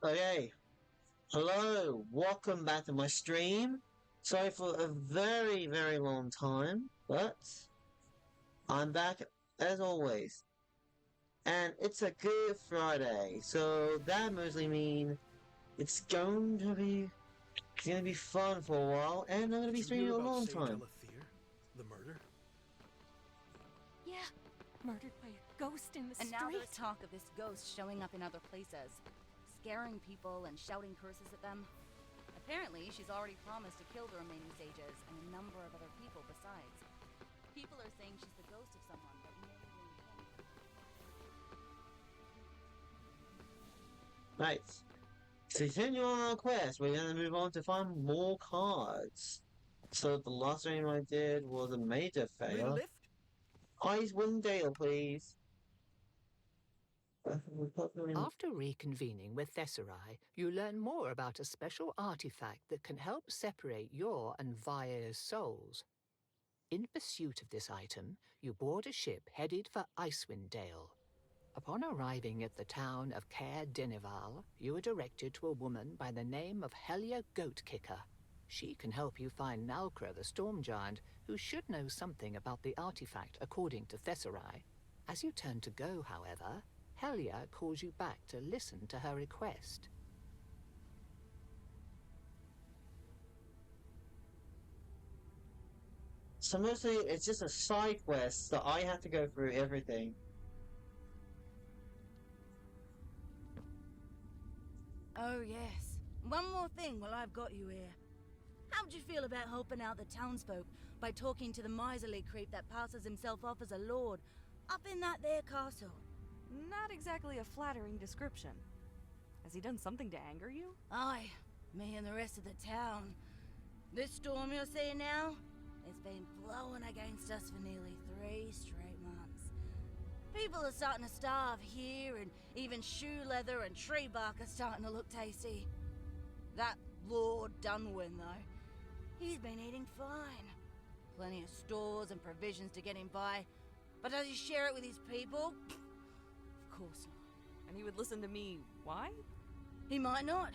Okay, hello, welcome back to my stream. Sorry for a very, very long time, but I'm back as always. And it's a good Friday, so that mostly means it's gonna be fun for a while, and I'm gonna be Did you hear streaming a about long Sage time. Elathir? The murder? Yeah, murdered by a ghost in the street. And now there's talk of this ghost showing up in other places, scaring people and shouting curses at them. Apparently, she's already promised to kill the remaining sages and a number of other people besides. People are saying she's the ghost of someone that may have Right. To continue on our quest, we're gonna move on to find more cards. So the last stream I did was a major failure. Lift? Eyes Windale, please. After reconvening with Thesserai, you learn more about a special artifact that can help separate your and Vae's souls. In pursuit of this item, you board a ship headed for Icewind Dale. Upon arriving at the town of Caer Denival, you are directed to a woman by the name of Helia Goatkicker. She can help you find Nalcra the Storm Giant, who should know something about the artifact according to Thesserai. As you turn to go, however, Helia calls you back to listen to her request. So mostly it's just a side quest that I have to go through everything. Oh, yes. One more thing while I've got you here. How'd you feel about helping out the townsfolk by talking to the miserly creep that passes himself off as a lord up in that there castle? Not exactly a flattering description. Has he done something to anger you? Aye, me and the rest of the town. This storm you're seeing now, it's been blowing against us for nearly 3 straight months. People are starting to starve here, and even shoe leather and tree bark are starting to look tasty. That Lord Dunwyn, though, he's been eating fine. Plenty of stores and provisions to get him by, but does he share it with his people? Of course not. And he would listen to me. Why? He might not,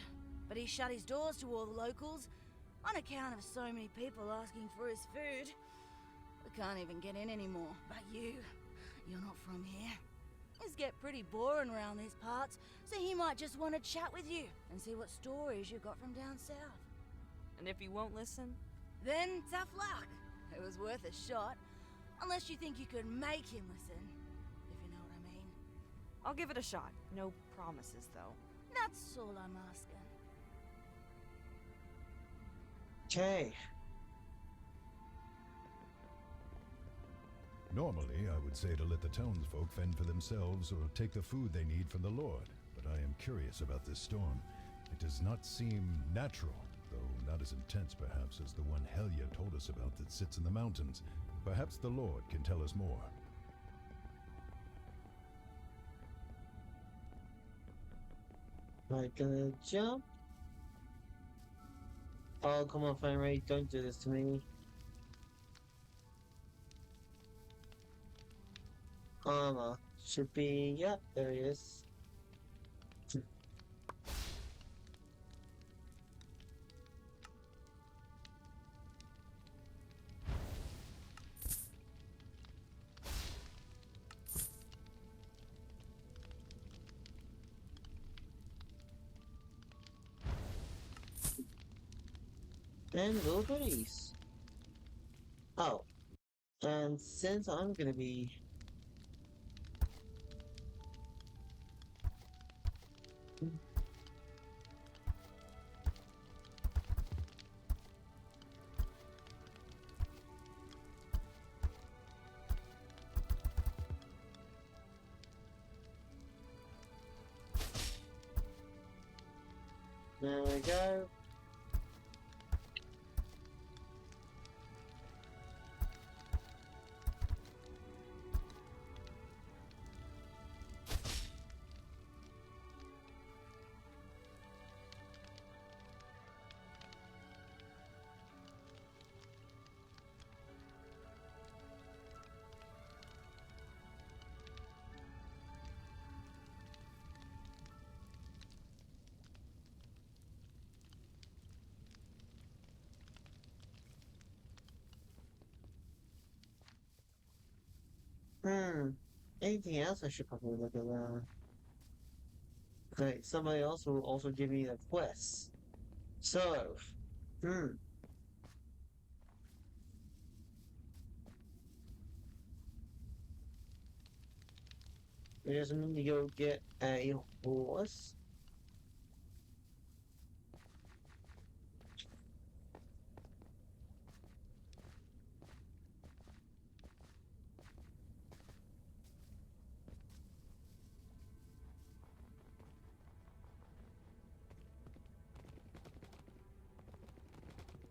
but he shut his doors to all the locals on account of so many people asking for his food. We can't even get in anymore. But you're not from here. It's get pretty boring around these parts, so he might just want to chat with you and see what stories you got from down south. And if he won't listen? Then tough luck. It was worth a shot, unless you think you could make him listen, if you know what I mean. I'll give it a shot. No promises, though. That's all I'm asking. Okay. Normally, I would say to let the townsfolk fend for themselves or take the food they need from the Lord, but I am curious about this storm. It does not seem natural, though not as intense perhaps as the one Helia told us about that sits in the mountains. Perhaps the Lord can tell us more. I'm gonna jump. Oh, come on, frame rate, don't do this to me. Armor. Should be, yep, there he is. And little goodies. Oh. And since I'm gonna be... There we go. Hmm. Anything else I should probably look at that? Okay, somebody else will also give me the quest. So, hmm. We just need to go get a horse.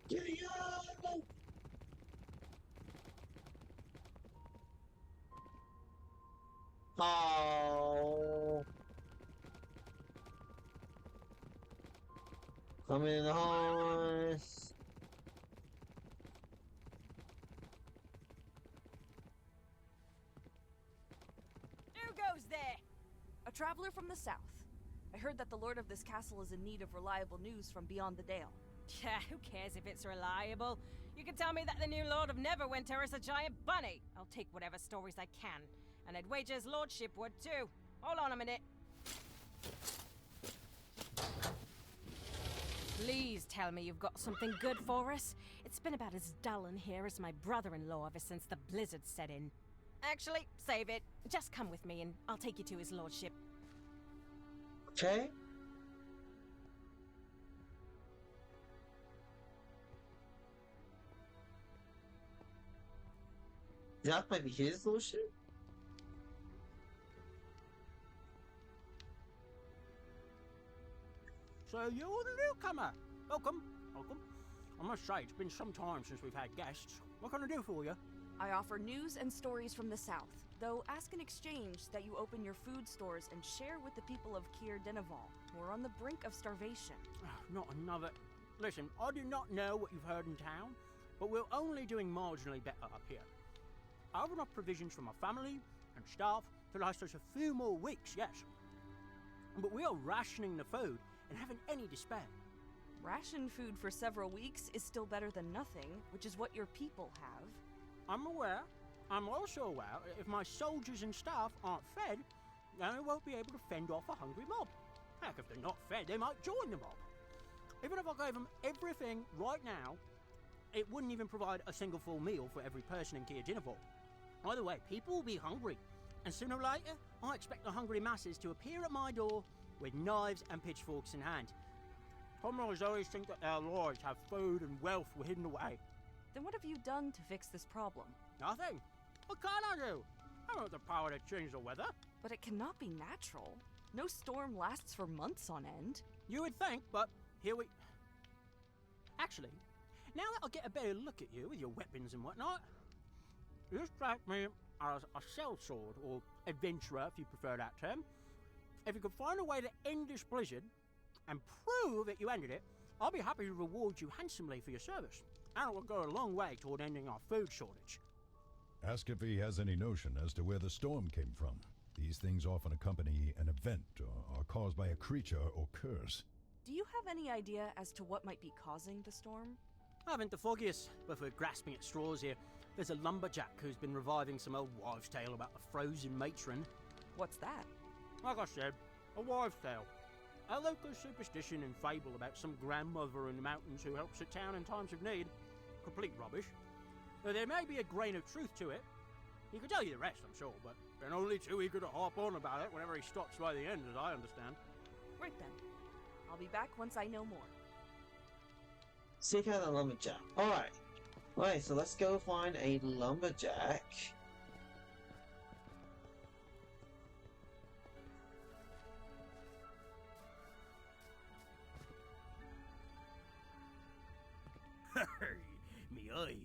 Yeah. Oh, come in the horse. Who goes there? A traveler from the south. I heard that the lord of this castle is in need of reliable news from beyond the Dale. Yeah, who cares if it's reliable? You can tell me that the new Lord of Neverwinter is a giant bunny. I'll take whatever stories I can. And I'd wager his lordship would too. Hold on a minute. Please tell me you've got something good for us. It's been about as dull in here as my brother-in-law ever since the blizzard set in. Actually, save it. Just come with me and I'll take you to his lordship. Okay. That might be his lordship. So you're the newcomer. Welcome, welcome. I must say, it's been some time since we've had guests. What can I do for you? I offer news and stories from the south, though ask in exchange that you open your food stores and share with the people of Kier Dinaval, who are on the brink of starvation. Not another... Listen, I do not know what you've heard in town, but we're only doing marginally better up here. I have enough provisions for my family and staff to last us a few more weeks, yes. But we are rationing the food and haven't any to spare. Ration food for several weeks is still better than nothing, which is what your people have. I'm aware. I'm also aware that if my soldiers and staff aren't fed, then they won't be able to fend off a hungry mob. Heck, if they're not fed, they might join the mob. Even if I gave them everything right now, it wouldn't even provide a single full meal for every person in Kier Dinaval. Either way, people will be hungry, and sooner or later, I expect the hungry masses to appear at my door with knives and pitchforks in hand. Commoners always think that their lords have food and wealth hidden away. Then what have you done to fix this problem? Nothing. What can I do? I don't have the power to change the weather. But it cannot be natural. No storm lasts for months on end. You would think, but here we... Actually, now that I get a better look at you with your weapons and whatnot, you strike me as a sellsword, or adventurer if you prefer that term. If you could find a way to end this blizzard and prove that you ended it, I'll be happy to reward you handsomely for your service. And it will go a long way toward ending our food shortage. Ask if he has any notion as to where the storm came from. These things often accompany an event or are caused by a creature or curse. Do you have any idea as to what might be causing the storm? I haven't the foggiest, but for grasping at straws here, there's a lumberjack who's been reviving some old wives' tale about the frozen matron. What's that? Like I said, a wives' tale. A local superstition and fable about some grandmother in the mountains who helps a town in times of need. Complete rubbish. Though there may be a grain of truth to it. He could tell you the rest, I'm sure, but been only too eager to harp on about it whenever he stops by the end, as I understand. Right then. I'll be back once I know more. Seek out a lumberjack. Alright. Alright, so let's go find a lumberjack. Me eye.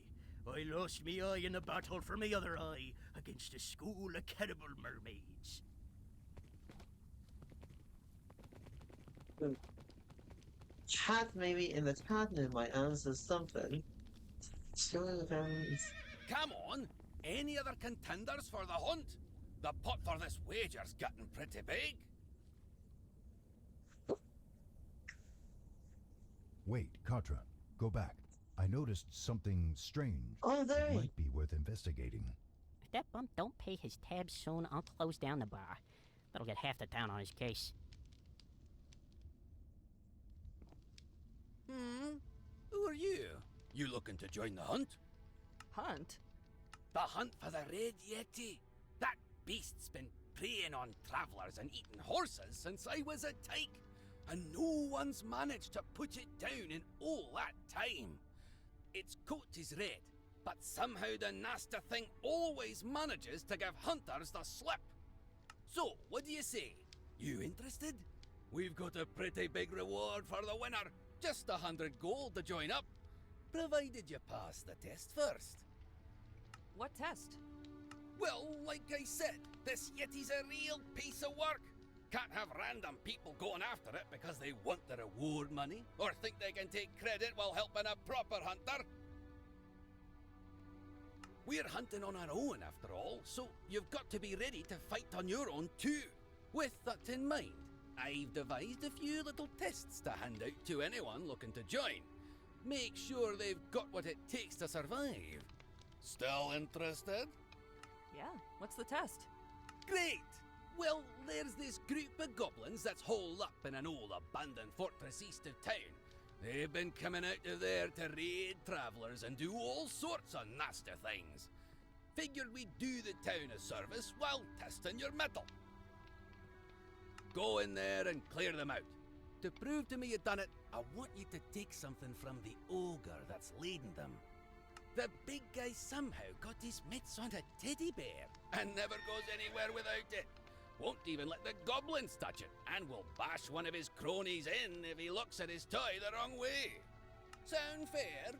I lost me eye in the battle for me other eye against a school of cannibal mermaids. Cat maybe in the cabinet might answer something. Come on! Any other contenders for the hunt? The pot for this wager's getting pretty big. Wait, Katra, go back. I noticed something strange. Oh, there. It might be worth investigating. If that bum don't pay his tab soon, I'll close down the bar. That'll get half the town on his case. Who are you? You looking to join the hunt? Hunt? The hunt for the Red Yeti. That beast's been preying on travellers and eating horses since I was a tyke, and no one's managed to put it down in all that time. Its coat is red, but somehow the nasty thing always manages to give hunters the slip. So, what do you say? You interested? We've got a pretty big reward for the winner. Just 100 gold to join up, provided you pass the test first. What test? Well, like I said, this Yeti's a real piece of work. Can't have random people going after it because they want the reward money or think they can take credit while helping a proper hunter. We're hunting on our own after all, so you've got to be ready to fight on your own too. With that in mind, I've devised a few little tests to hand out to anyone looking to join. Make sure they've got what it takes to survive. Still interested? Yeah, what's the test? Great! Well, there's this group of goblins that's holed up in an old abandoned fortress east of town. They've been coming out of there to raid travellers and do all sorts of nasty things. Figured we'd do the town a service while testing your mettle. Go in there and clear them out. To prove to me you've done it, I want you to take something from the ogre that's leading them. The big guy somehow got his mitts on a teddy bear and never goes anywhere without it. Won't even let the goblins touch it, and will bash one of his cronies in if he looks at his toy the wrong way. Sound fair?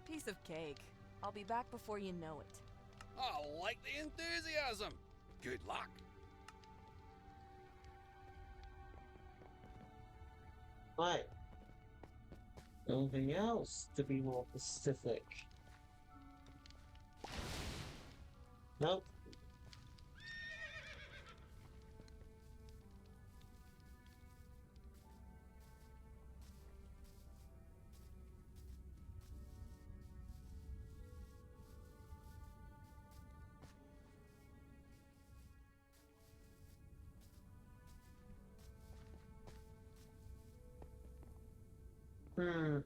Piece of cake. I'll be back before you know it. I like the enthusiasm. Good luck. Right. Anything else to be more specific? Nope.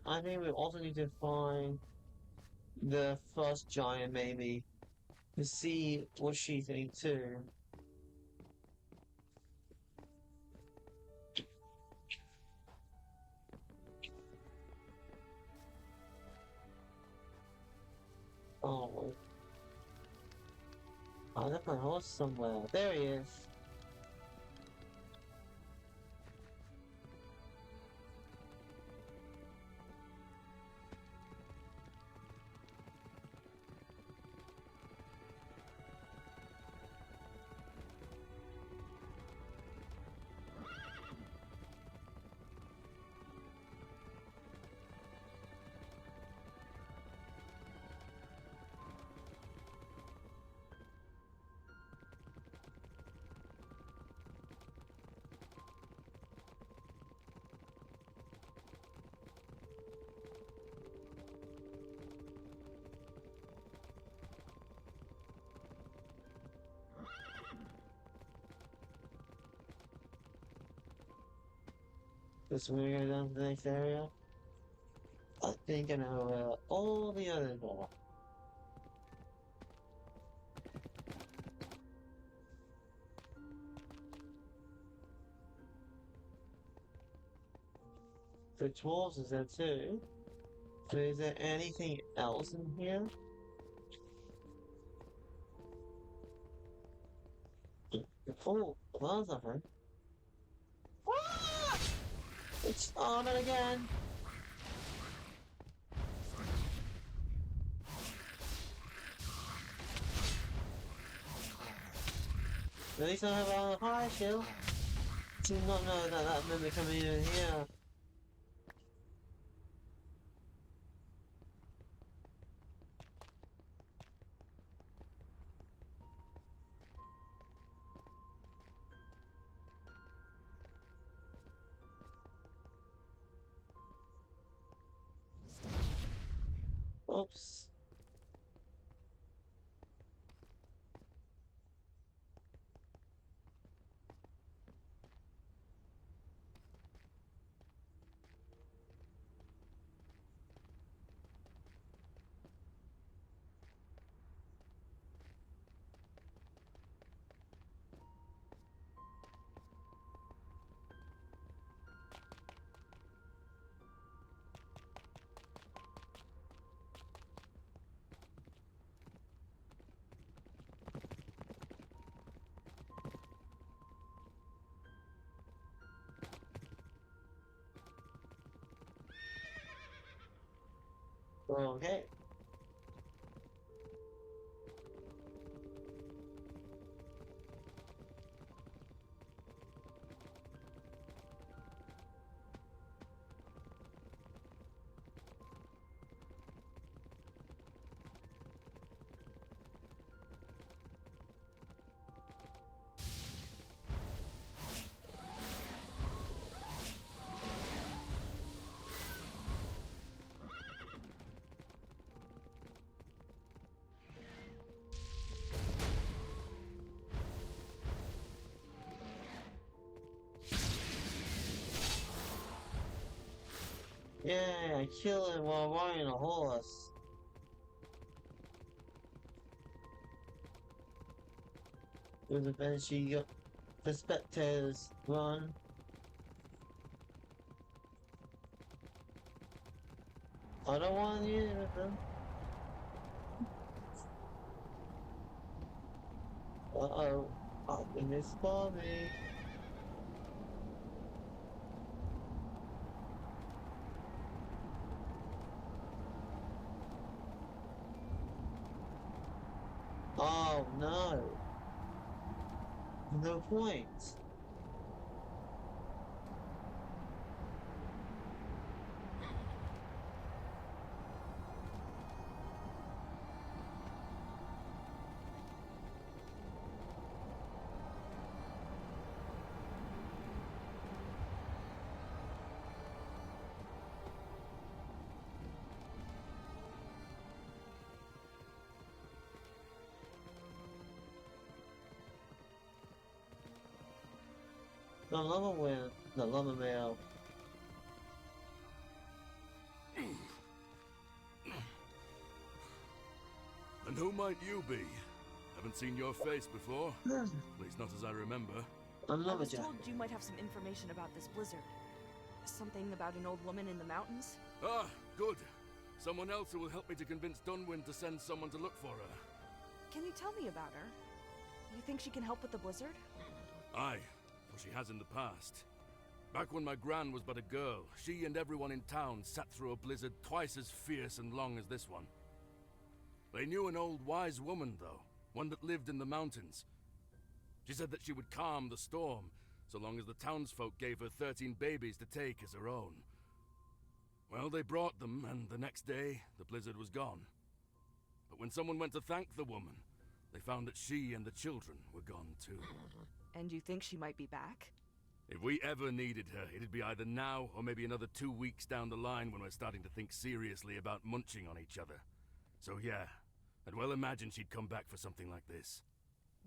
I think we also need to find the first giant maybe to see what she thinks too. Oh, I left my horse somewhere. There he is. This is where we go down to the next area. I think I know where all the others are. The dwarves is there too. So is there anything else in here? Oh, well, that's nothing. Ah! It's on it again. At least I have a fire shield. Did not know that that meant coming in here. Oops. Okay. Yeah, I kill him while riding a horse. With the banshee, the spectators run. I don't want to use with them. Uh-oh. Oh, and they spawn me. Oh no. No point. The llama win. The llama male. And who might you be? Haven't seen your face before. At least not as I remember. A I llama was jack. told you might have some information about this blizzard. Something about an old woman in the mountains? Ah, good. Someone else who will help me to convince Dunwyn to send someone to look for her. Can you tell me about her? You think she can help with the blizzard? Aye, for she has in the past. Back when my gran was but a girl, she and everyone in town sat through a blizzard twice as fierce and long as this one. They knew an old wise woman, though, one that lived in the mountains. She said that she would calm the storm, so long as the townsfolk gave her 13 babies to take as her own. Well, they brought them, and the next day, the blizzard was gone. But when someone went to thank the woman, they found that she and the children were gone too. And you think she might be back? If we ever needed her, it'd be either now or maybe another 2 weeks down the line when we're starting to think seriously about munching on each other. So yeah, I'd well imagine she'd come back for something like this.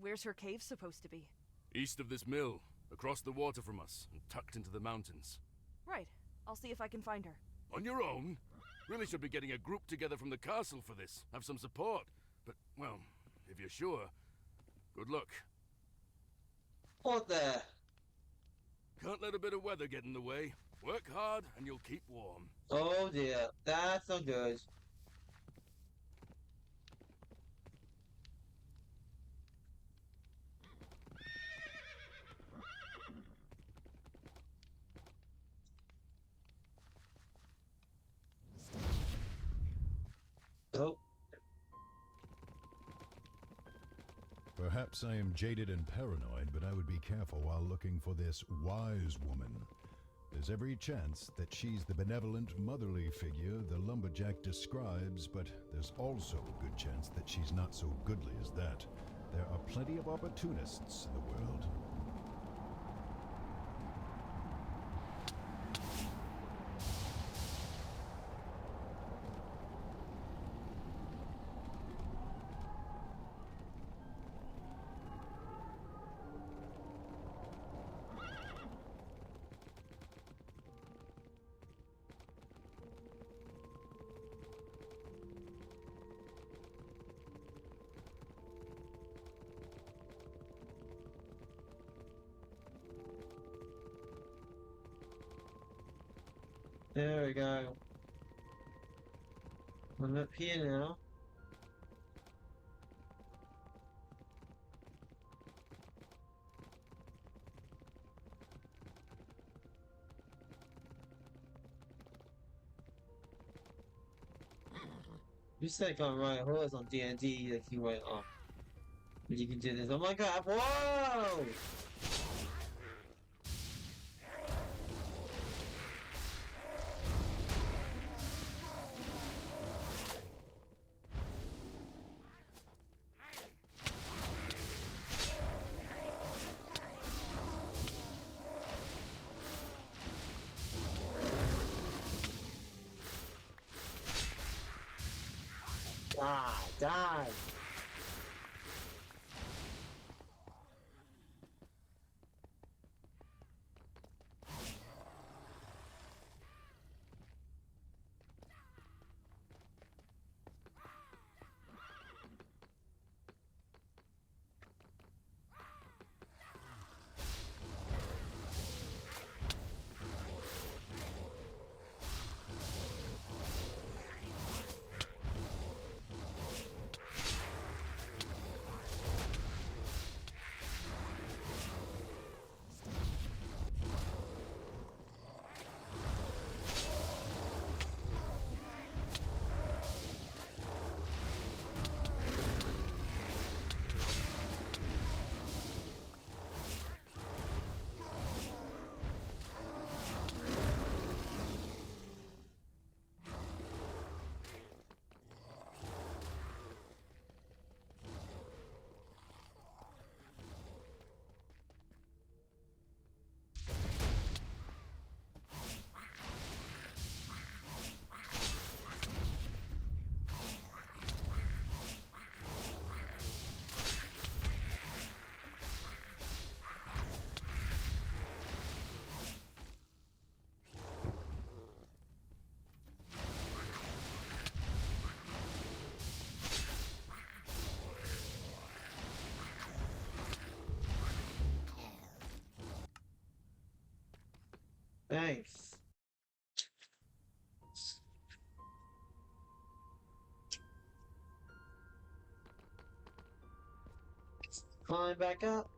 Where's her cave supposed to be? East of this mill, across the water from us, and tucked into the mountains. Right. I'll see if I can find her. On your own? Really should be getting a group together from the castle for this. Have some support. But, well, if you're sure, good luck. What the? Can't let a bit of weather get in the way. Work hard and you'll keep warm. Oh dear. That's not good. Oh. Perhaps I am jaded and paranoid, but I would be careful while looking for this wise woman. There's every chance that she's the benevolent, motherly figure the lumberjack describes, but there's also a good chance that she's not so goodly as that. There are plenty of opportunists in the world. There we go. I'm up here now. You said I can't ride a horse on D&D, like you went on. But you can do this. Oh my god, whoa! Ah, die! Thanks. Climb back up.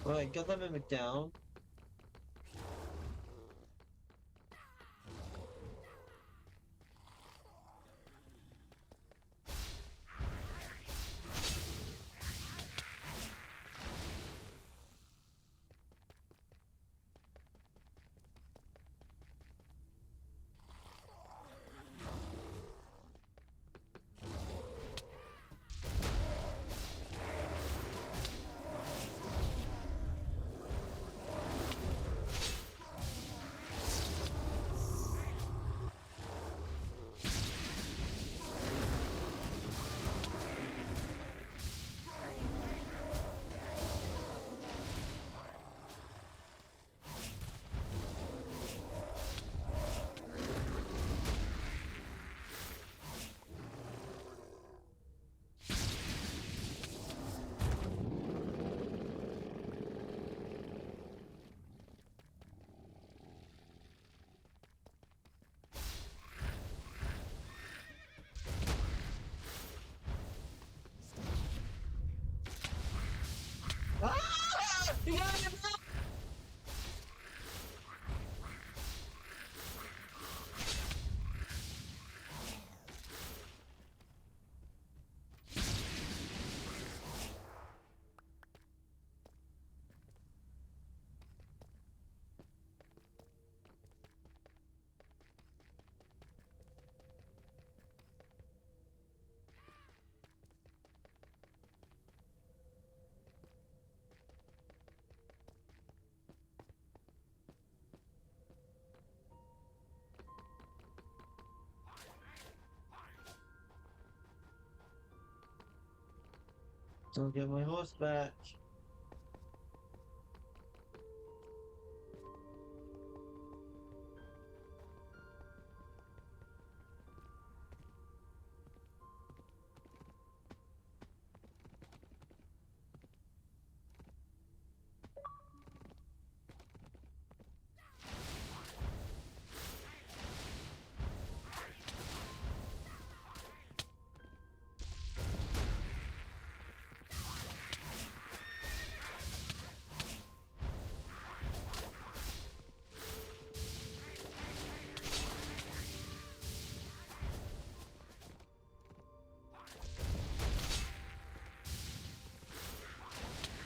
Alright, got that mimic down. Don't get my horse back.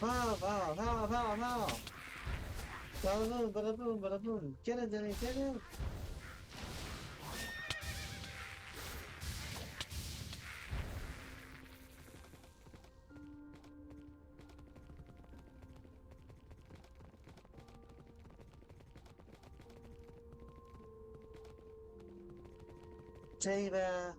Pow, pow, pow, pow, pow. Bada boom, bada boom, bada boom. Get it, Denny, get it. Taber.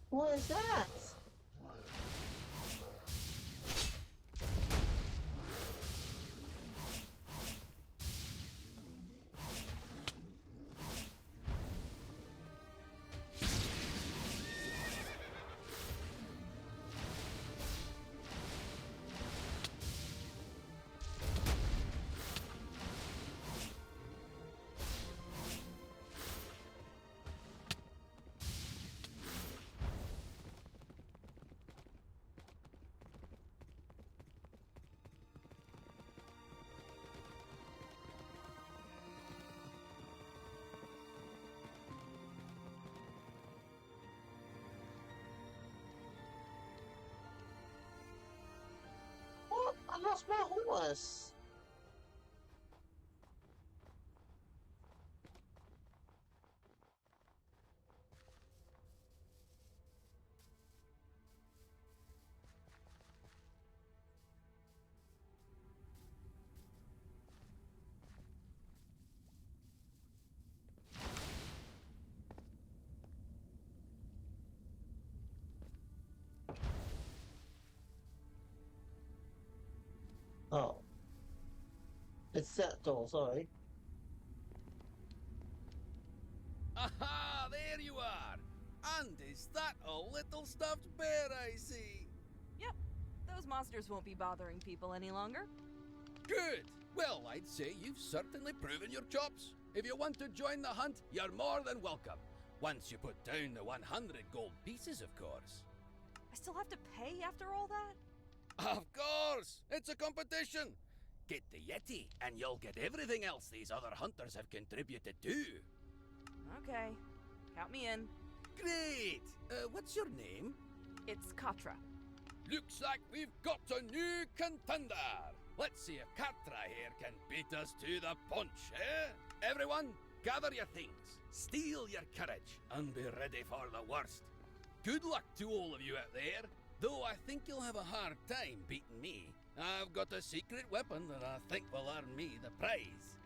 What is that? What? I lost my horse. Oh. It's that door, sorry. Aha! There you are! And is that a little stuffed bear I see? Yep, those monsters won't be bothering people any longer. Good! Well, I'd say you've certainly proven your chops. If you want to join the hunt, you're more than welcome. Once you put down the 100 gold pieces, of course. I still have to pay after all that? Of course! It's a competition! Get the Yeti, and you'll get everything else these other hunters have contributed to. Okay, count me in. Great! What's your name? It's Katra. Looks like we've got a new contender! Let's see if Katra here can beat us to the punch, eh? Everyone, gather your things, steel your courage, and be ready for the worst. Good luck to all of you out there, though I think you'll have a hard time beating me. I've got a secret weapon that I think will earn me the prize.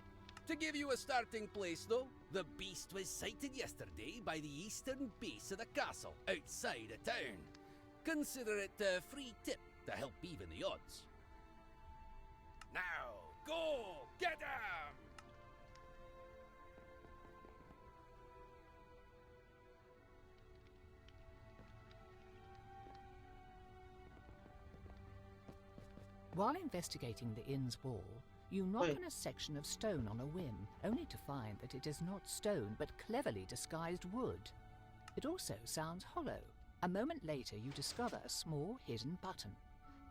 To give you a starting place, though, the beast was sighted yesterday by the eastern base of the castle, outside of town. Consider it a free tip to help even the odds. Now, go! Get him! While investigating the inn's wall, you knock Wait. on a section of stone on a whim, only to find that it is not stone but cleverly disguised wood. It also sounds hollow. A moment later, you discover a small hidden button.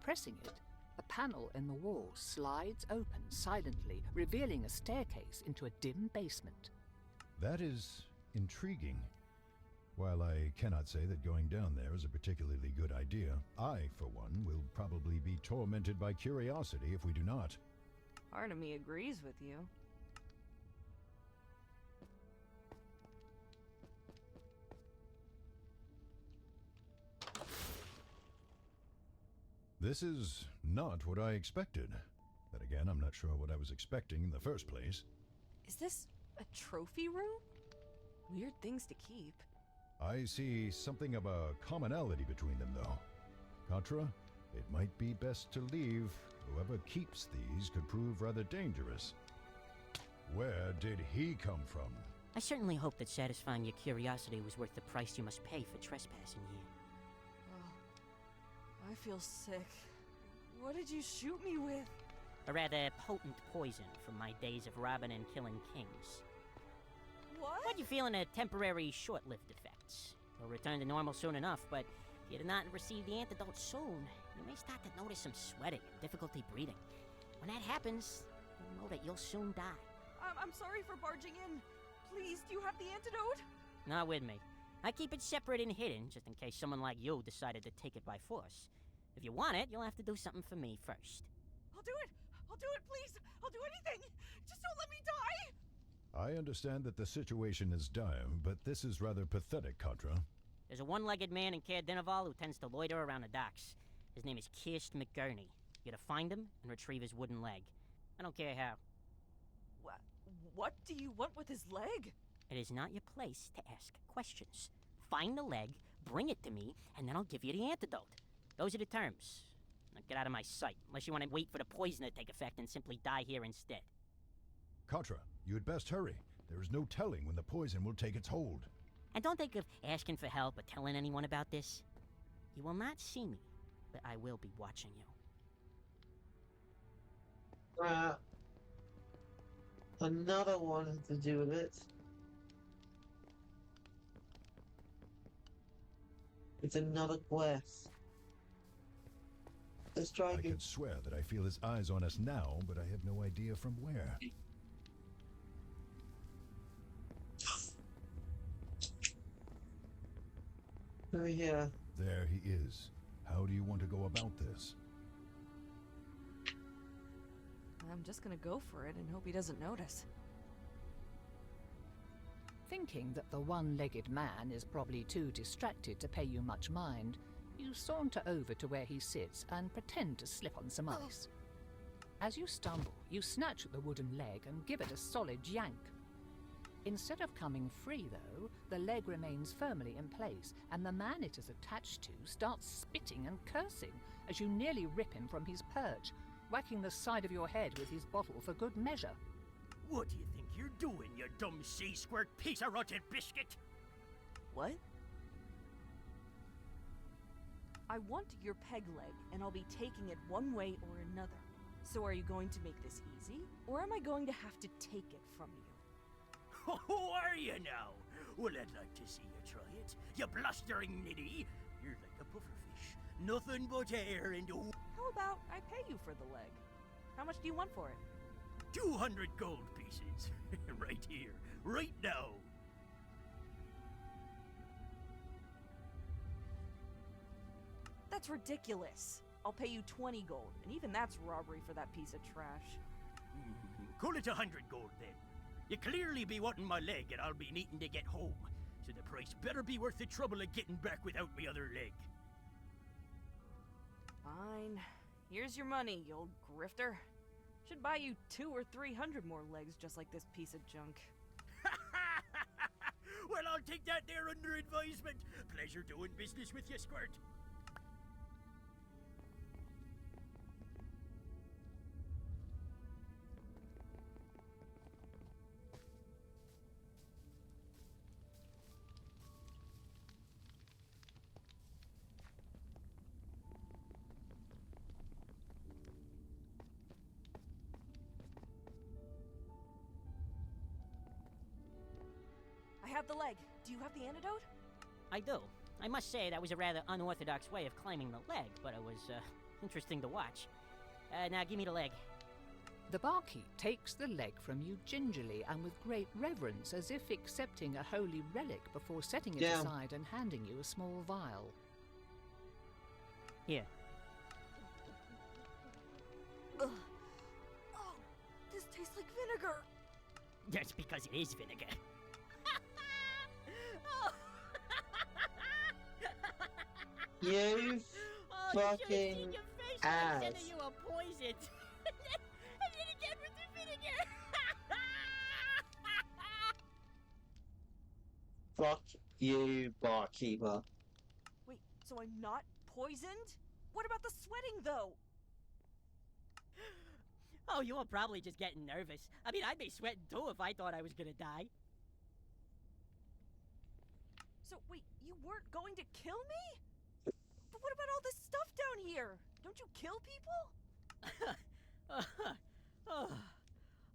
Pressing it, a panel in the wall slides open silently, revealing a staircase into a dim basement. That is intriguing. While I cannot say that going down there is a particularly good idea, I, for one, will probably be tormented by curiosity if we do not. Part of me agrees with you. This is not what I expected. Then again, I'm not sure what I was expecting in the first place. Is this a trophy room? Weird things to keep. I see something of a commonality between them, though. Contra, it might be best to leave. Whoever keeps these could prove rather dangerous. Where did he come from? I certainly hope that satisfying your curiosity was worth the price you must pay for trespassing here. Oh, I feel sick. What did you shoot me with? A rather potent poison from my days of robbing and killing kings. What? But you're feeling a temporary short-lived effects. You'll return to normal soon enough, but if you do not receive the antidote soon, you may start to notice some sweating and difficulty breathing. When that happens, you'll know that you'll soon die. I'm sorry for barging in. Please, do you have the antidote? Not with me. I keep it separate and hidden, just in case someone like you decided to take it by force. If you want it, you'll have to do something for me first. I'll do it! I'll do it, please! I'll do anything! Just don't let me die! I understand that the situation is dire, but this is rather pathetic, Contra. There's a one-legged man in Caer Dineval who tends to loiter around the docks. His name is Kirst McGurney. You gotta find him and retrieve his wooden leg. I don't care how. What do you want with his leg? It is not your place to ask questions. Find the leg, bring it to me, and then I'll give you the antidote. Those are the terms. Now get out of my sight, unless you want to wait for the poison to take effect and simply die here instead. Contra, you had best hurry. There is no telling when the poison will take its hold. And don't think of asking for help or telling anyone about this. You will not see me, but I will be watching you. Another one to do with it. It's another quest. Let's try I again. could swear that I feel his eyes on us now, but I have no idea from where. Oh yeah. There he is. How do you want to go about this? I'm just gonna go for it and hope he doesn't notice. Thinking that the one-legged man is probably too distracted to pay you much mind, you saunter over to where he sits and pretend to slip on some ice. As you stumble, you snatch at the wooden leg and give it a solid yank. Instead of coming free, though, the leg remains firmly in place, and the man it is attached to starts spitting and cursing as you nearly rip him from his perch, whacking the side of your head with his bottle for good measure. What do you think you're doing, you dumb sea squirt piece of rotted biscuit? What? I want your peg leg, and I'll be taking it one way or another. So are you going to make this easy, or am I going to have to take it from you? Who are you now? Well, I'd like to see you try it, you blustering ninny. You're like a pufferfish. Nothing but air and... How about I pay you for the leg? How much do you want for it? 200 gold pieces. Right here. Right now. That's ridiculous. I'll pay you 20 gold, and even that's robbery for that piece of trash. Call it 100 gold, then. You clearly be wanting my leg, and I'll be needing to get home. So the price better be worth the trouble of getting back without me other leg. Fine. Here's your money, you old grifter. Should buy you 200 or 300 more legs just like this piece of junk. Well, I'll take that there under advisement. Pleasure doing business with you, Squirt. I have the leg. Do you have the antidote? I do. I must say that was a rather unorthodox way of claiming the leg, but it was interesting to watch. Now give me the leg. The barkeep takes the leg from you gingerly and with great reverence, as if accepting a holy relic before setting it aside and handing you a small vial. Here. Ugh. Oh, this tastes like vinegar. That's because it is vinegar. You fucking ass. Instead of you a poison. And then again with the vinegar. Fuck you, barkeeper. Wait, so I'm not poisoned? What about the sweating, though? Oh, you were probably just getting nervous. I mean, I'd be sweating too if I thought I was gonna die. So, wait, you weren't going to kill me? But what about all this stuff down here? Don't you kill people?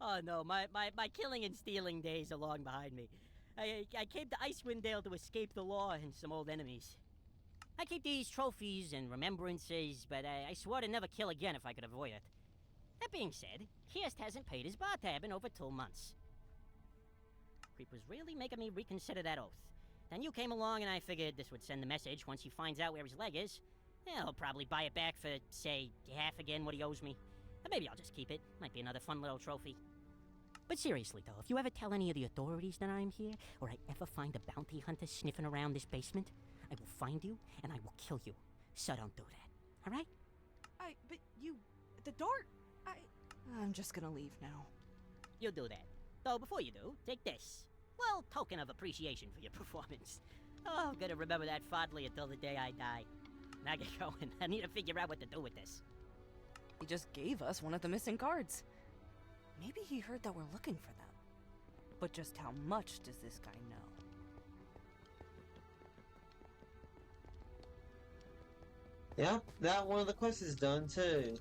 Oh no, my killing and stealing days are long behind me. I came to Icewind Dale to escape the law and some old enemies. I keep these trophies and remembrances, but I swore to never kill again if I could avoid it. That being said, Kirst hasn't paid his bar tab in over 2 months. Creep was really making me reconsider that oath. Then you came along and I figured this would send the message once he finds out where his leg is. He'll probably buy it back for, say, half again what he owes me. Or maybe I'll just keep it. Might be another fun little trophy. But seriously though, if you ever tell any of the authorities that I'm here, or I ever find a bounty hunter sniffing around this basement, I will find you and I will kill you. So don't do that, alright? But you... the dart... I'm just gonna leave now. You'll do that. Though before you do, take this. Well, token of appreciation for your performance. Oh, I'm gonna remember that fondly until the day I die. Now get going. I need to figure out what to do with this. He just gave us one of the missing cards. Maybe he heard that we're looking for them. But just how much does this guy know? Yep, that one of the quests is done too.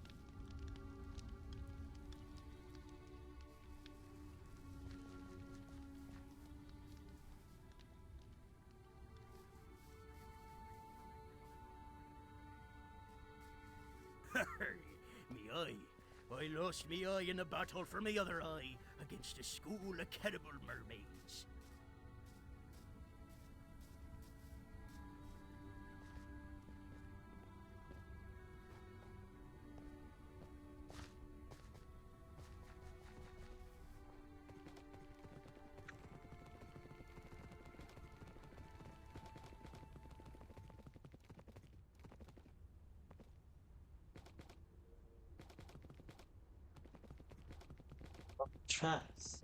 Me eye. I lost me eye in a battle for me other eye against a school of cannibal mermaids. Traps.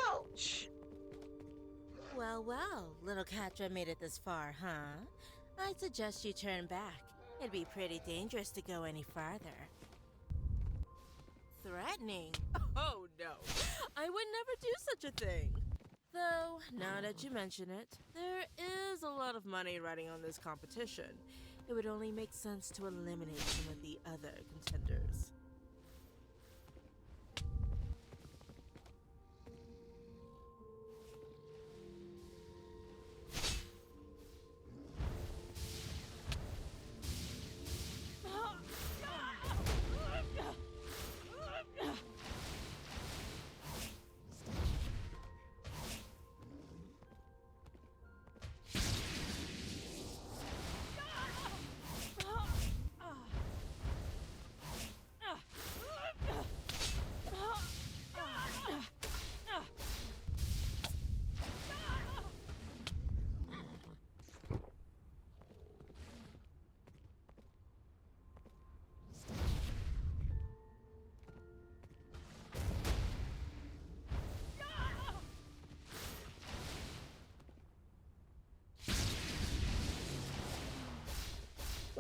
Ouch! Well, little Catra made it this far, huh? I'd suggest you turn back. It'd be pretty dangerous to go any farther. Threatening? Oh no, I would never do such a thing. Though, now that you mention it, there is a lot of money riding on this competition. It would only make sense to eliminate some of the other contenders.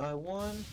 I won.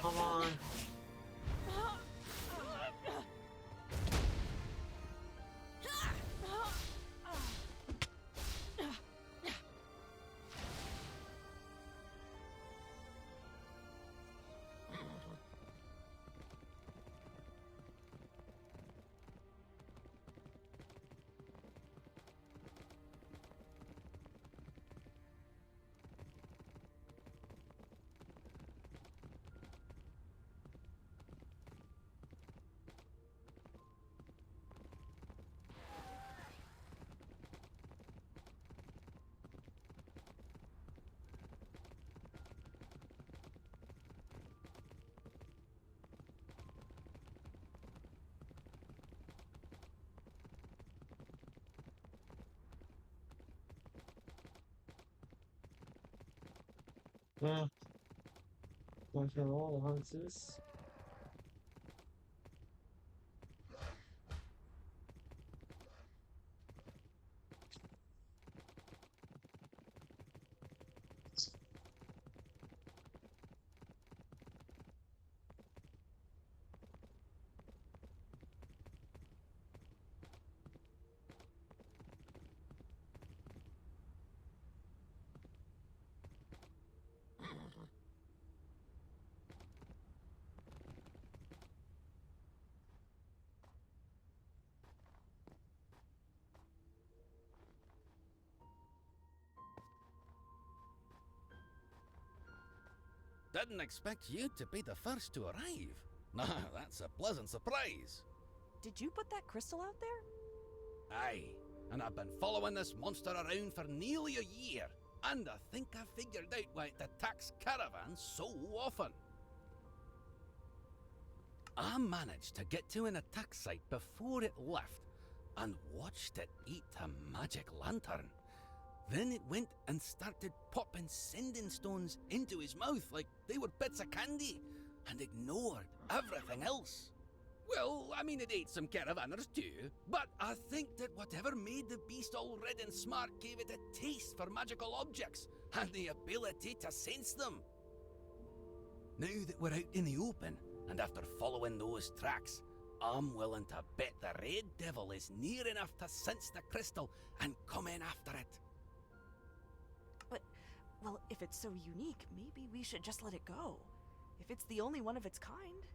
Come on. Yeah. Don't kill all the hunters. Didn't expect you to be the first to arrive. Nah, that's a pleasant surprise. Did you put that crystal out there? Aye, and I've been following this monster around for nearly a year, and I think I figured out why it attacks caravans so often. I managed to get to an attack site before it left, and watched it eat a magic lantern. Then it went and started popping sending stones into his mouth like they were bits of candy, and ignored everything else. Well, I mean, it ate some caravanners too, but I think that whatever made the beast all red and smart gave it a taste for magical objects, and the ability to sense them. Now that we're out in the open, and after following those tracks, I'm willing to bet the Red Devil is near enough to sense the crystal and come in after it. Well, if it's so unique, maybe we should just let it go. If it's the only one of its kind,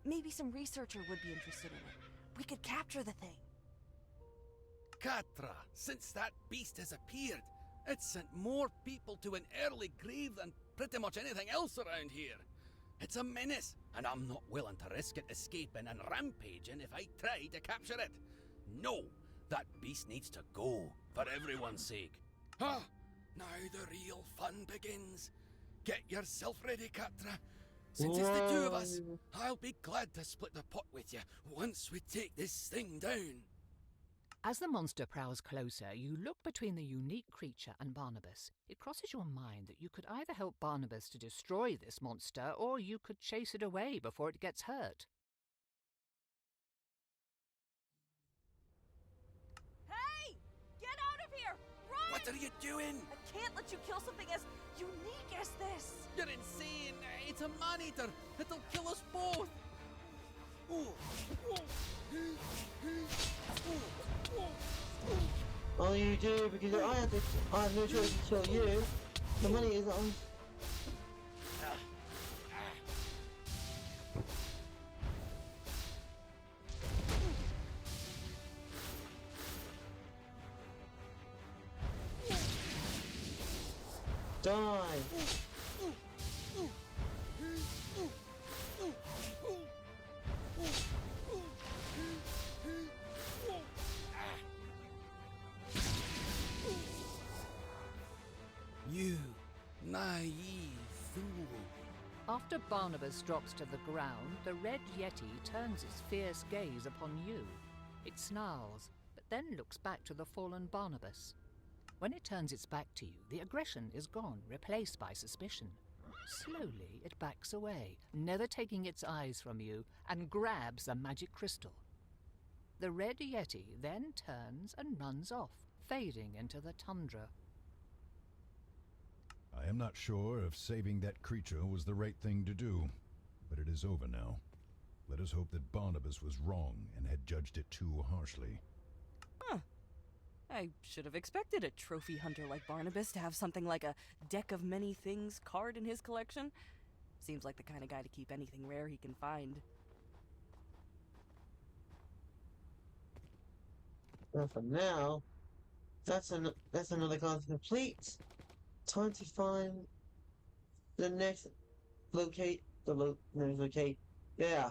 maybe some researcher would be interested in it. We could capture the thing. Catra, since that beast has appeared, it's sent more people to an early grave than pretty much anything else around here. It's a menace, and I'm not willing to risk it escaping and rampaging if I try to capture it. No, that beast needs to go, for everyone's sake. Ah! Now the real fun begins. Get yourself ready, Catra. Since it's the two of us, I'll be glad to split the pot with you once we take this thing down. As the monster prowls closer, you look between the unique creature and Barnabas. It crosses your mind that you could either help Barnabas to destroy this monster, or you could chase it away before it gets hurt. Hey! Get out of here! Run! What are you doing? I can't let you kill something as unique as this! You're insane! It's a man-eater! It'll kill us both! Oh, you do, because I have no choice to kill you. The money is on. Die! You naive fool. After Barnabas drops to the ground, the red yeti turns its fierce gaze upon you. It snarls, but then looks back to the fallen Barnabas. When it turns its back to you, the aggression is gone, replaced by suspicion. Slowly, it backs away, never taking its eyes from you, and grabs the magic crystal. The red yeti then turns and runs off, fading into the tundra. I am not sure if saving that creature was the right thing to do, but it is over now. Let us hope that Barnabas was wrong and had judged it too harshly. Huh. I should have expected a trophy hunter like Barnabas to have something like a deck of many things card in his collection. Seems like the kind of guy to keep anything rare he can find. Well, for now, that's another card complete. Time to find the next locate. Yeah.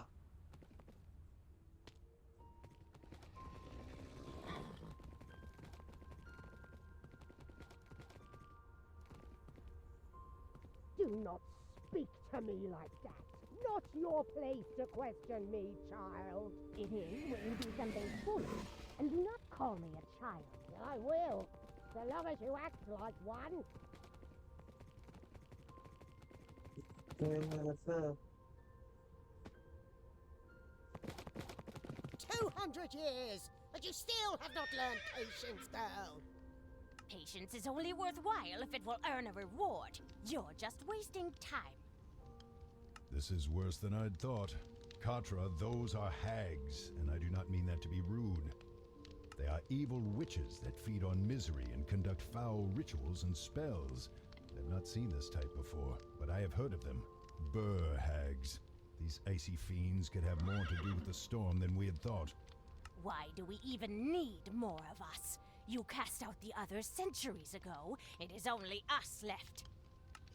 Do not speak to me like that. Not your place to question me, child. It is when you do something foolish. And do not call me a child. I will, so long as you act like one. Yeah, 200 years, but you still have not learned patience, girl. Patience is only worthwhile if it will earn a reward. You're just wasting time. This is worse than I'd thought. Katra, those are hags, and I do not mean that to be rude. They are evil witches that feed on misery and conduct foul rituals and spells. I've not seen this type before, but I have heard of them. Burr hags. These icy fiends could have more to do with the storm than we had thought. Why do we even need more of us? You cast out the others centuries ago. It is only us left.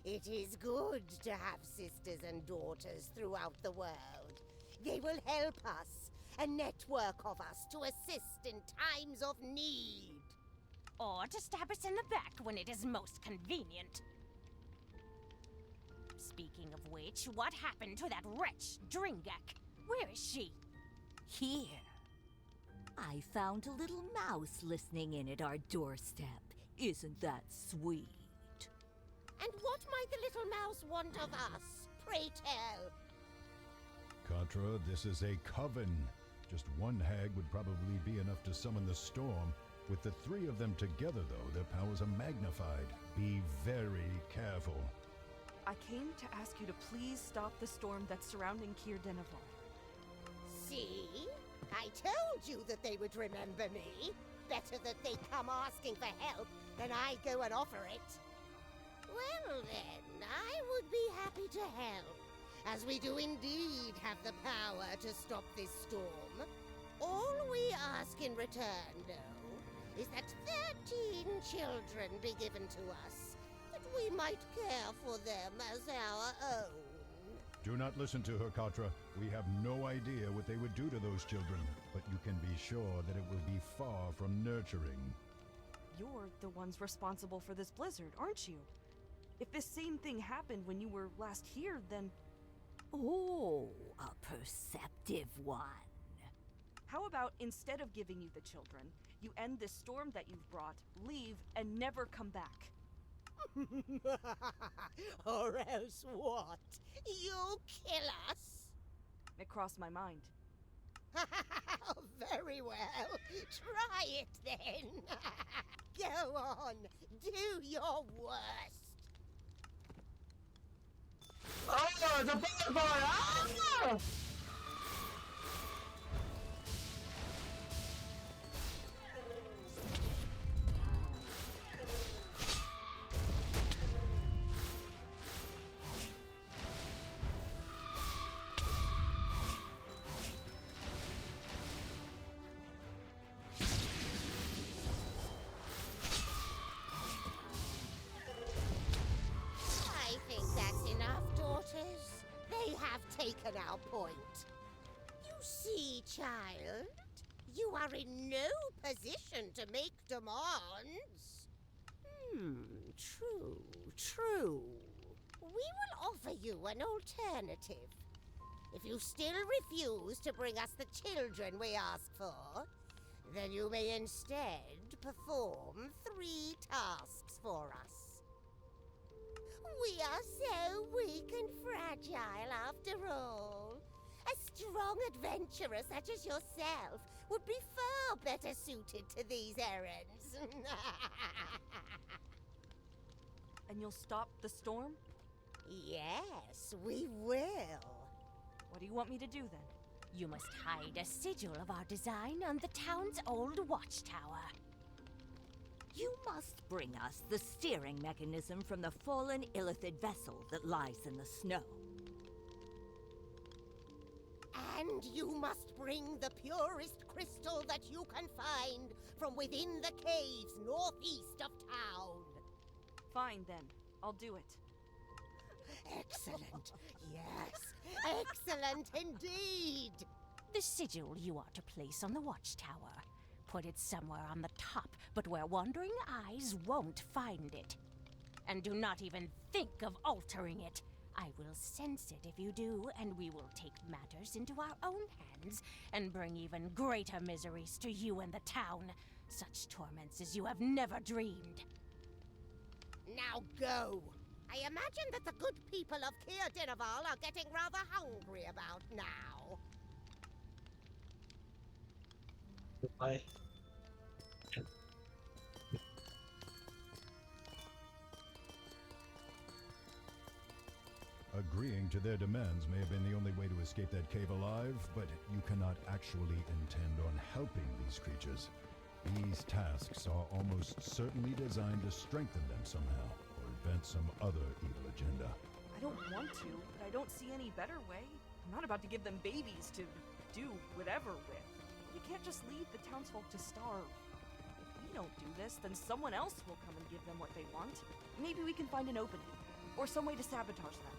It is good to have sisters and daughters throughout the world. They will help us, a network of us to assist in times of need. Or to stab us in the back when it is most convenient. Speaking of which, what happened to that wretch, Dringak? Where is she? Here. I found a little mouse listening in at our doorstep. Isn't that sweet? And what might the little mouse want of us? Pray tell. Katra, this is a coven. Just one hag would probably be enough to summon the storm. With the three of them together, though, their powers are magnified. Be very careful. I came to ask you to please stop the storm that's surrounding Kir Denival. See? I told you that they would remember me. Better that they come asking for help than I go and offer it. Well then, I would be happy to help, as we do indeed have the power to stop this storm. All we ask in return, though, is that 13 children be given to us, that we might care for them as our own. Do not listen to her, Katra. We have no idea what they would do to those children, but you can be sure that it will be far from nurturing. You're the ones responsible for this blizzard, aren't you? If this same thing happened when you were last here, then... Oh, a perceptive one. How about instead of giving you the children, you end this storm that you've brought, leave, and never come back? Or else what? You'll kill us? It crossed my mind. Very well. Try it then. Go on. Do your worst. Oh, the bad boy! Ah! I think that's enough, daughters. They have taken our point. You see, child, you are in no position to make demands. True. We will offer you an alternative. If you still refuse to bring us the children we ask for, then you may instead perform 3 tasks for us. We are so weak and fragile after all. A strong adventurer such as yourself would be far better suited to these errands. And you'll stop the storm? Yes, we will. What do you want me to do then? You must hide a sigil of our design on the town's old watchtower. You must bring us the steering mechanism from the fallen Illithid vessel that lies in the snow. And you must bring the purest crystal that you can find from within the caves northeast of town. Fine then, I'll do it. Excellent. Yes, excellent indeed. The sigil you are to place on the watchtower. Put it somewhere on the top, but where wandering eyes won't find it. And do not even think of altering it. I will sense it if you do, and we will take matters into our own hands and bring even greater miseries to you and the town. Such torments as you have never dreamed. Now go. I imagine that the good people of Kier Dinaval are getting rather hungry about now. Goodbye. Agreeing to their demands may have been the only way to escape that cave alive, but you cannot actually intend on helping these creatures. These tasks are almost certainly designed to strengthen them somehow, or advance some other evil agenda. I don't want to, but I don't see any better way. I'm not about to give them babies to do whatever with. We can't just leave the townsfolk to starve. If we don't do this, then someone else will come and give them what they want. Maybe we can find an opening, or some way to sabotage them.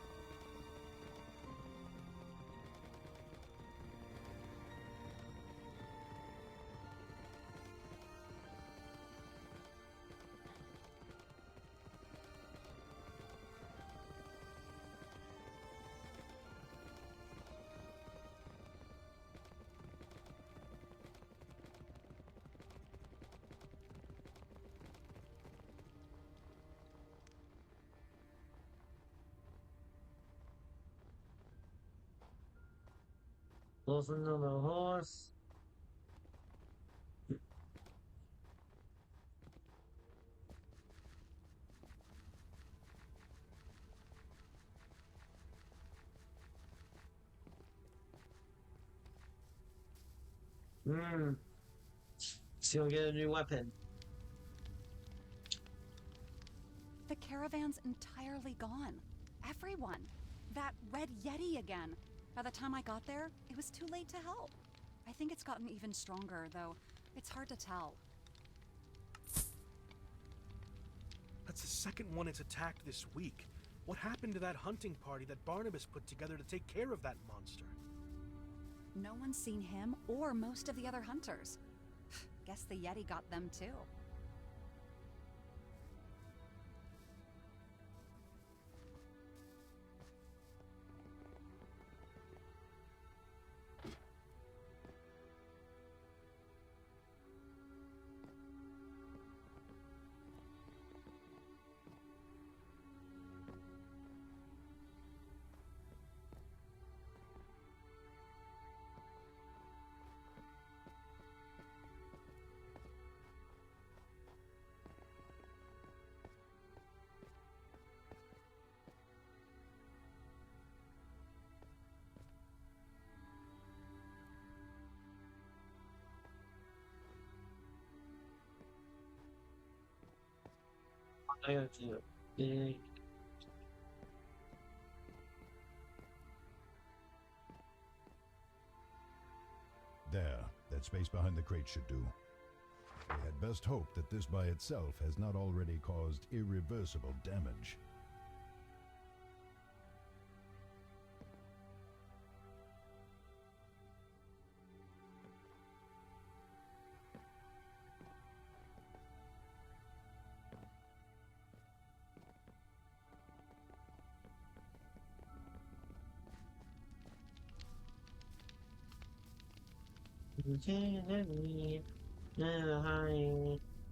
Listen to the horse. So you'll get a new weapon. The caravan's entirely gone. Everyone. That red Yeti again. By the time I got there, it was too late to help. I think it's gotten even stronger, though. It's hard to tell. That's the second one it's attacked this week. What happened to that hunting party that Barnabas put together to take care of that monster? No one's seen him or most of the other hunters. Guess the Yeti got them too. I got to do a big. There, that space behind the crate should do. We had best hope that this by itself has not already caused irreversible damage.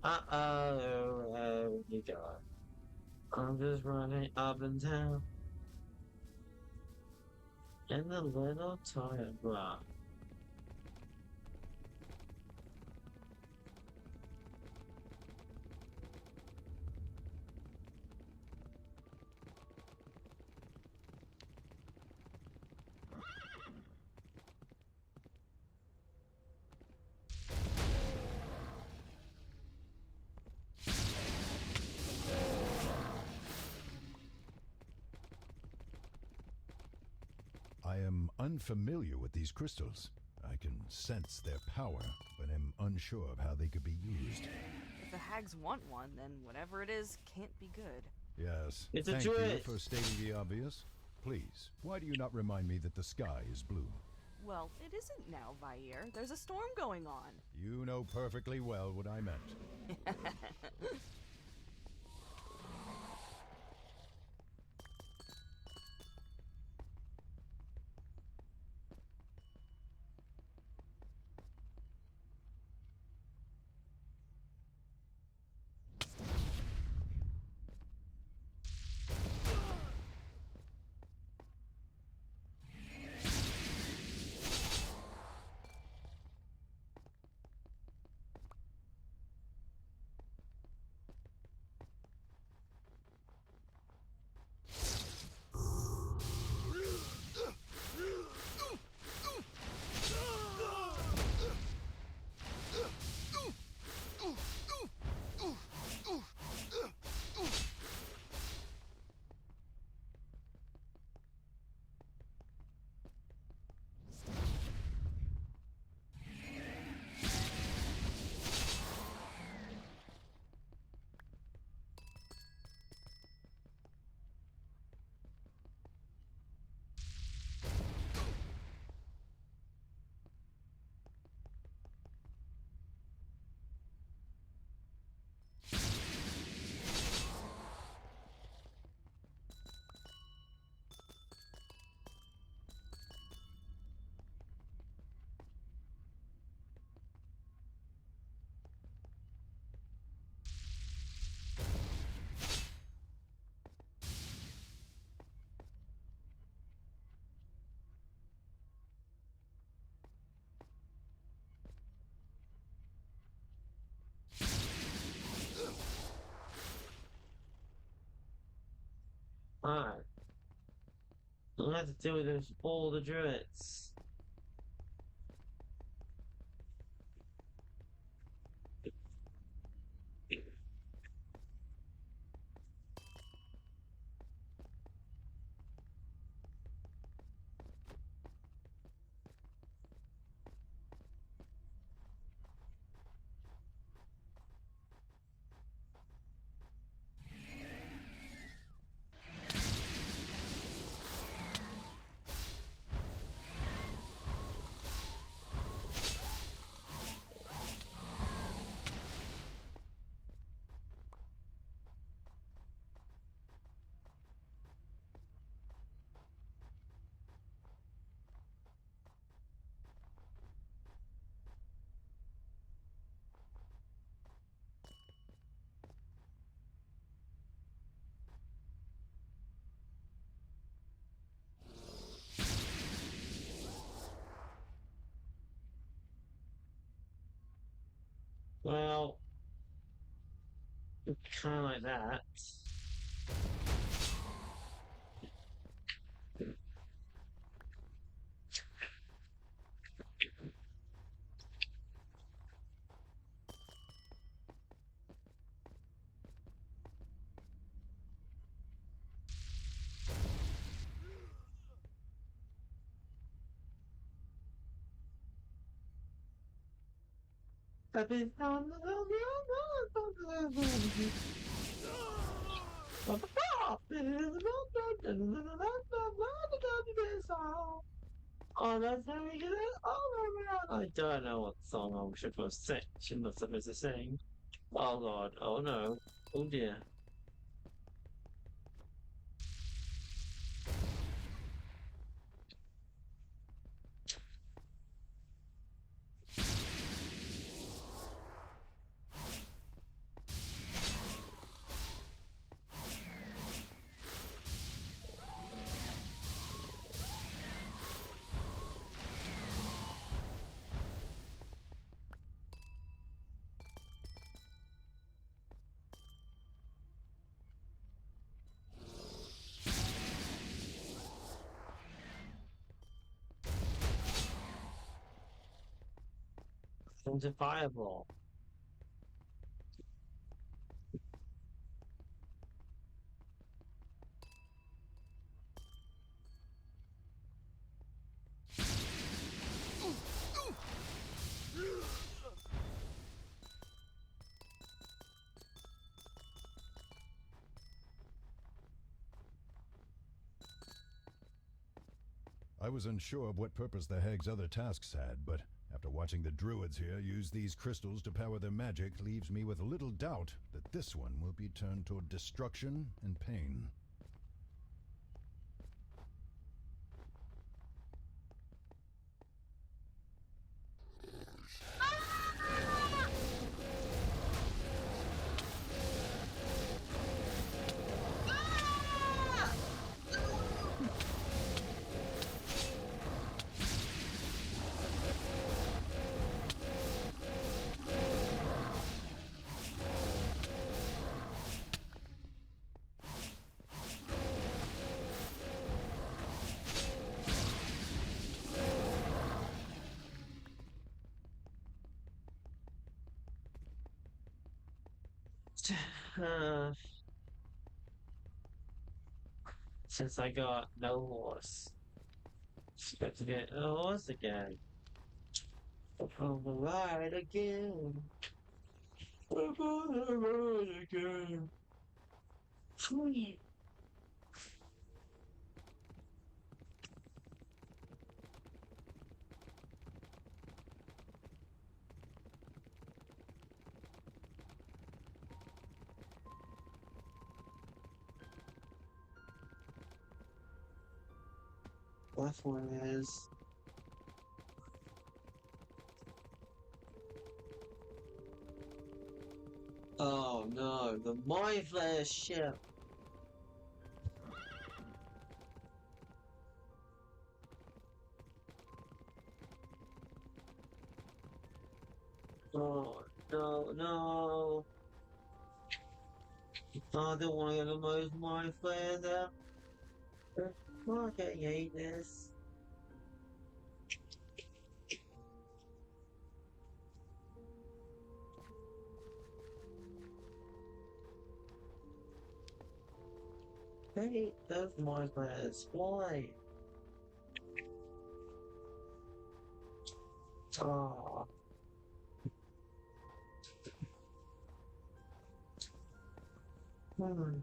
Uh-oh, you go. I'm just running up and down in the little toy block. I am unfamiliar with these crystals. I can sense their power, but am unsure of how they could be used. If the hags want one, then whatever it is can't be good. Yes, It's a thank you druid. for stating the obvious. Please, why do you not remind me that the sky is blue? Well, it isn't now, Vair. There's a storm going on. You know perfectly well what I meant. Alright. I'm gonna have to deal with all the druids. Well, kind of like that. Oh, that's how we get it all around. I don't know what song I'm supposed to sing. She's not supposed to sing. Oh god. Oh no. Oh dear. Into fireball. I was unsure of what purpose the hag's other tasks had, but after watching the druids here use these crystals to power their magic leaves me with little doubt that this one will be turned toward destruction and pain. Since I got no horse, got to get a horse again. On the ride again. I'm on the ride again. Sweet. Last one is oh no, the Mind Flayer ship. Oh no, no. I don't want to get the most Mind Flayers out. I can't hate this. I hate those Mind Flayers. Why? Oh. Hmm.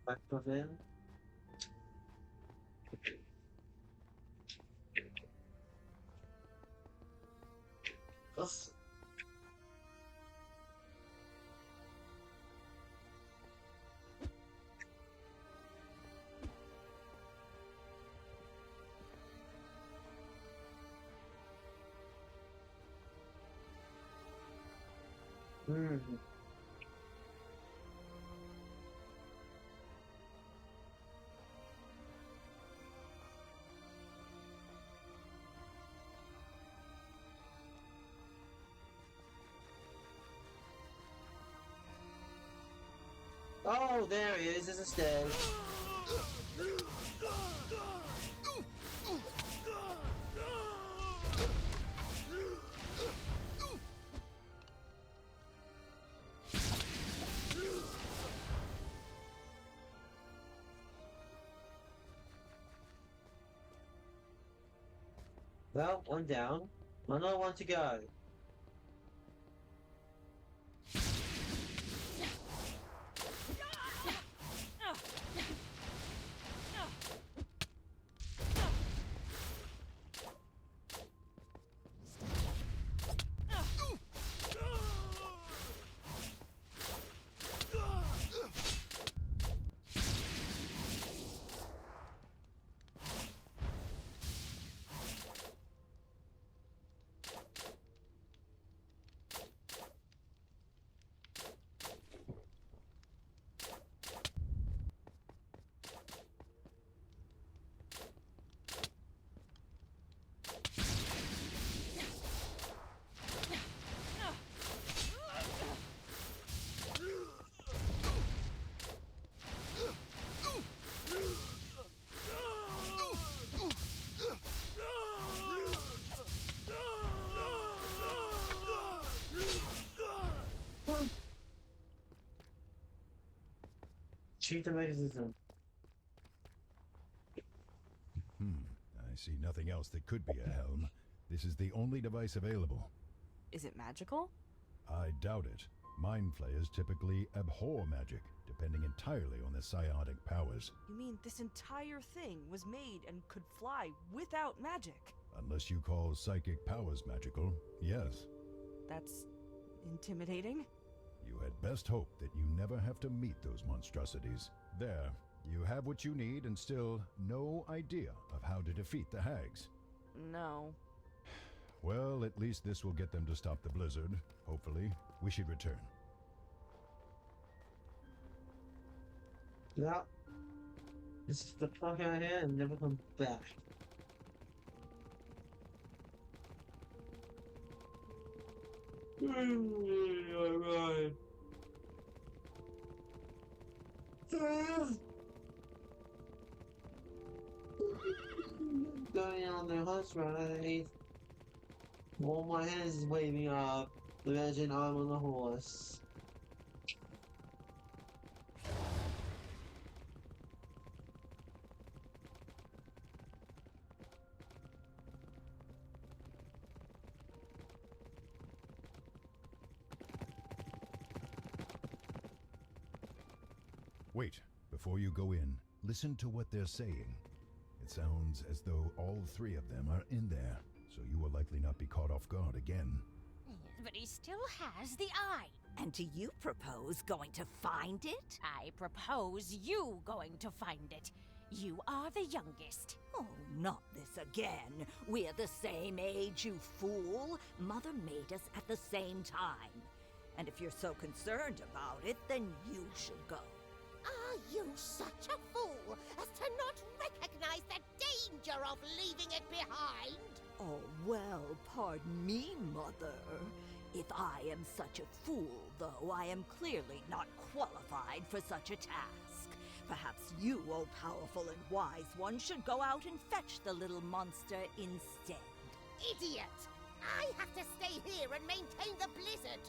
Back of him. Ugh. Hmm. Oh, there he is. There's a stairs. Well, one down. Another one to go. Shoot the mechanism. I see nothing else that could be a helm. This is the only device available. Is it magical? I doubt it. Mind flayers typically abhor magic, depending entirely on their psionic powers. You mean this entire thing was made and could fly without magic? Unless you call psychic powers magical, yes. That's intimidating. You had best hope that you never have to meet those monstrosities. There, you have what you need and still no idea of how to defeat the hags. No. Well, at least this will get them to stop the blizzard. Hopefully, we should return. Yeah. This is the fuck out of here and never come back. Alright. Going on the horse ride. All my hands is waving up. Imagine I'm on the horse. Wait, before you go in, listen to what they're saying. It sounds as though all three of them are in there, so you will likely not be caught off guard again. But he still has the eye. And do you propose going to find it? I propose you going to find it. You are the youngest. Oh, not this again. We're the same age, you fool. Mother made us at the same time. And if you're so concerned about it, then you should go. Are you such a fool as to not recognize the danger of leaving it behind? Oh, well, pardon me, Mother. If I am such a fool, though, I am clearly not qualified for such a task. Perhaps you, O powerful and wise one, should go out and fetch the little monster instead. Idiot! I have to stay here and maintain the blizzard.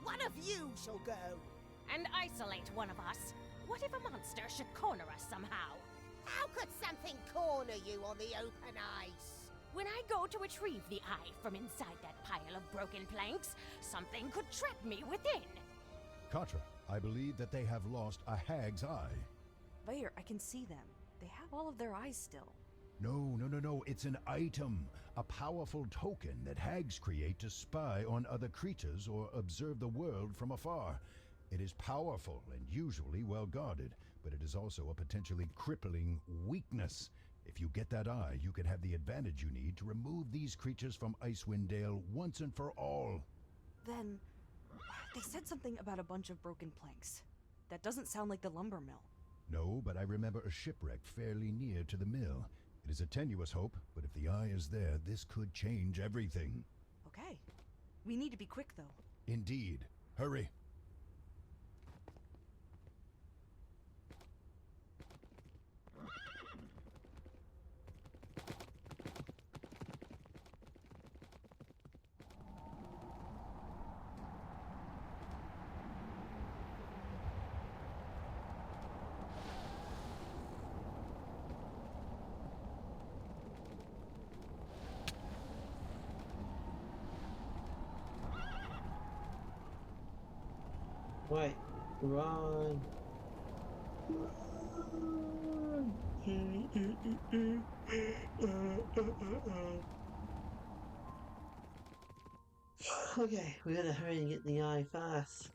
One of you shall go. And isolate one of us. What if a monster should corner us somehow? How could something corner you on the open ice? When I go to retrieve the eye from inside that pile of broken planks, something could trap me within. Katra, I believe that they have lost a hag's eye. Vayer, I can see them. They have all of their eyes still. No. It's an item. A powerful token that hags create to spy on other creatures or observe the world from afar. It is powerful and usually well guarded, but it is also a potentially crippling weakness. If you get that eye, you can have the advantage you need to remove these creatures from Icewind Dale once and for all. Then, they said something about a bunch of broken planks. That doesn't sound like the lumber mill. No, but I remember a shipwreck fairly near to the mill. It is a tenuous hope, but if the eye is there, this could change everything. Okay. We need to be quick, though. Indeed. Hurry. Wait, run. Okay, we gotta hurry and get the eye fast.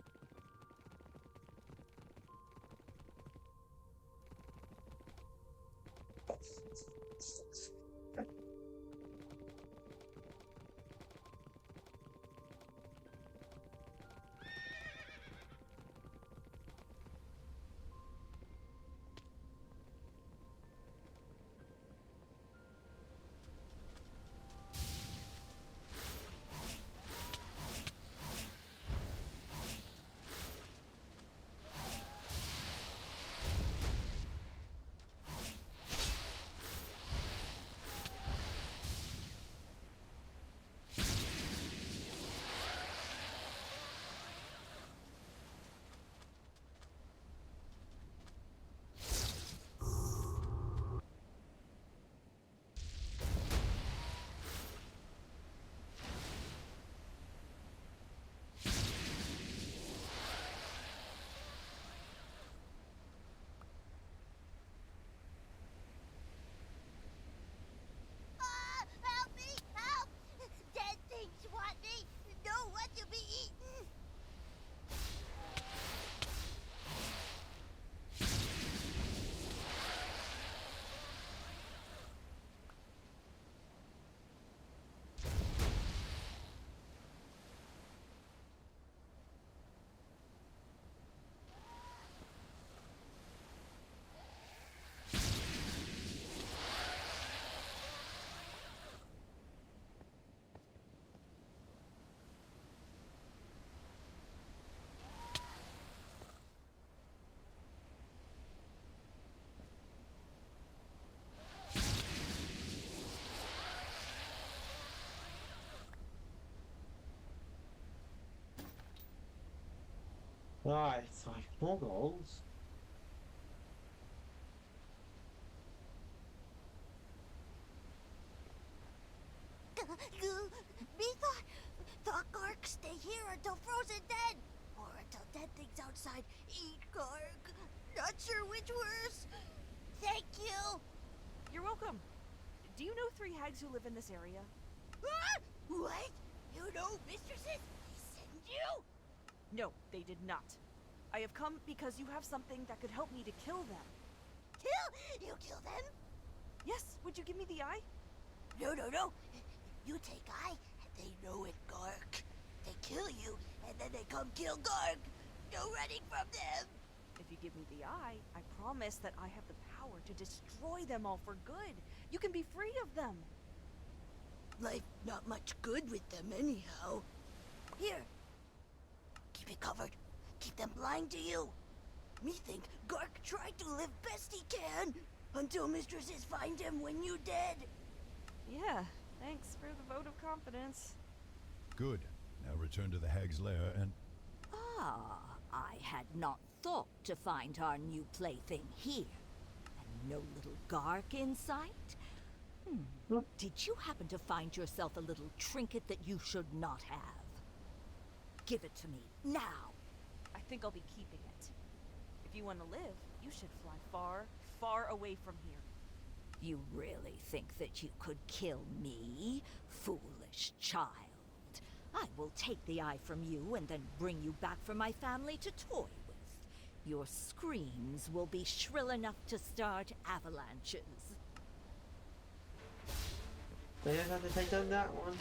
Alright, so more goals. Me thought Garg stay here until frozen dead, or until dead things outside eat Garg. Not sure which worse. Thank you. You're welcome. Do you know 3 hags who live in this area? Ah! What? You know mistresses? They send you? No, they did not. I have come because you have something that could help me to kill them. Kill? You kill them? Yes, would you give me the eye? No. You take eye, and they know it, Garg. They kill you, and then they come kill Garg. No running from them. If you give me the eye, I promise that I have the power to destroy them all for good. You can be free of them. Life not much good with them anyhow. Here. Keep it covered. Keep them blind to you. Me think Garg tried to live best he can until mistresses find him when you dead. Yeah, thanks for the vote of confidence. Good. Now return to the hag's lair and... Ah, I had not thought to find our new plaything here. And no little Garg in sight? Did you happen to find yourself a little trinket that you should not have? Give it to me, now! I think I'll be keeping it. If you want to live, you should fly far, far away from here. You really think that you could kill me, foolish child? I will take the eye from you and then bring you back for my family to toy with. Your screams will be shrill enough to start avalanches. They don't have to take down that one.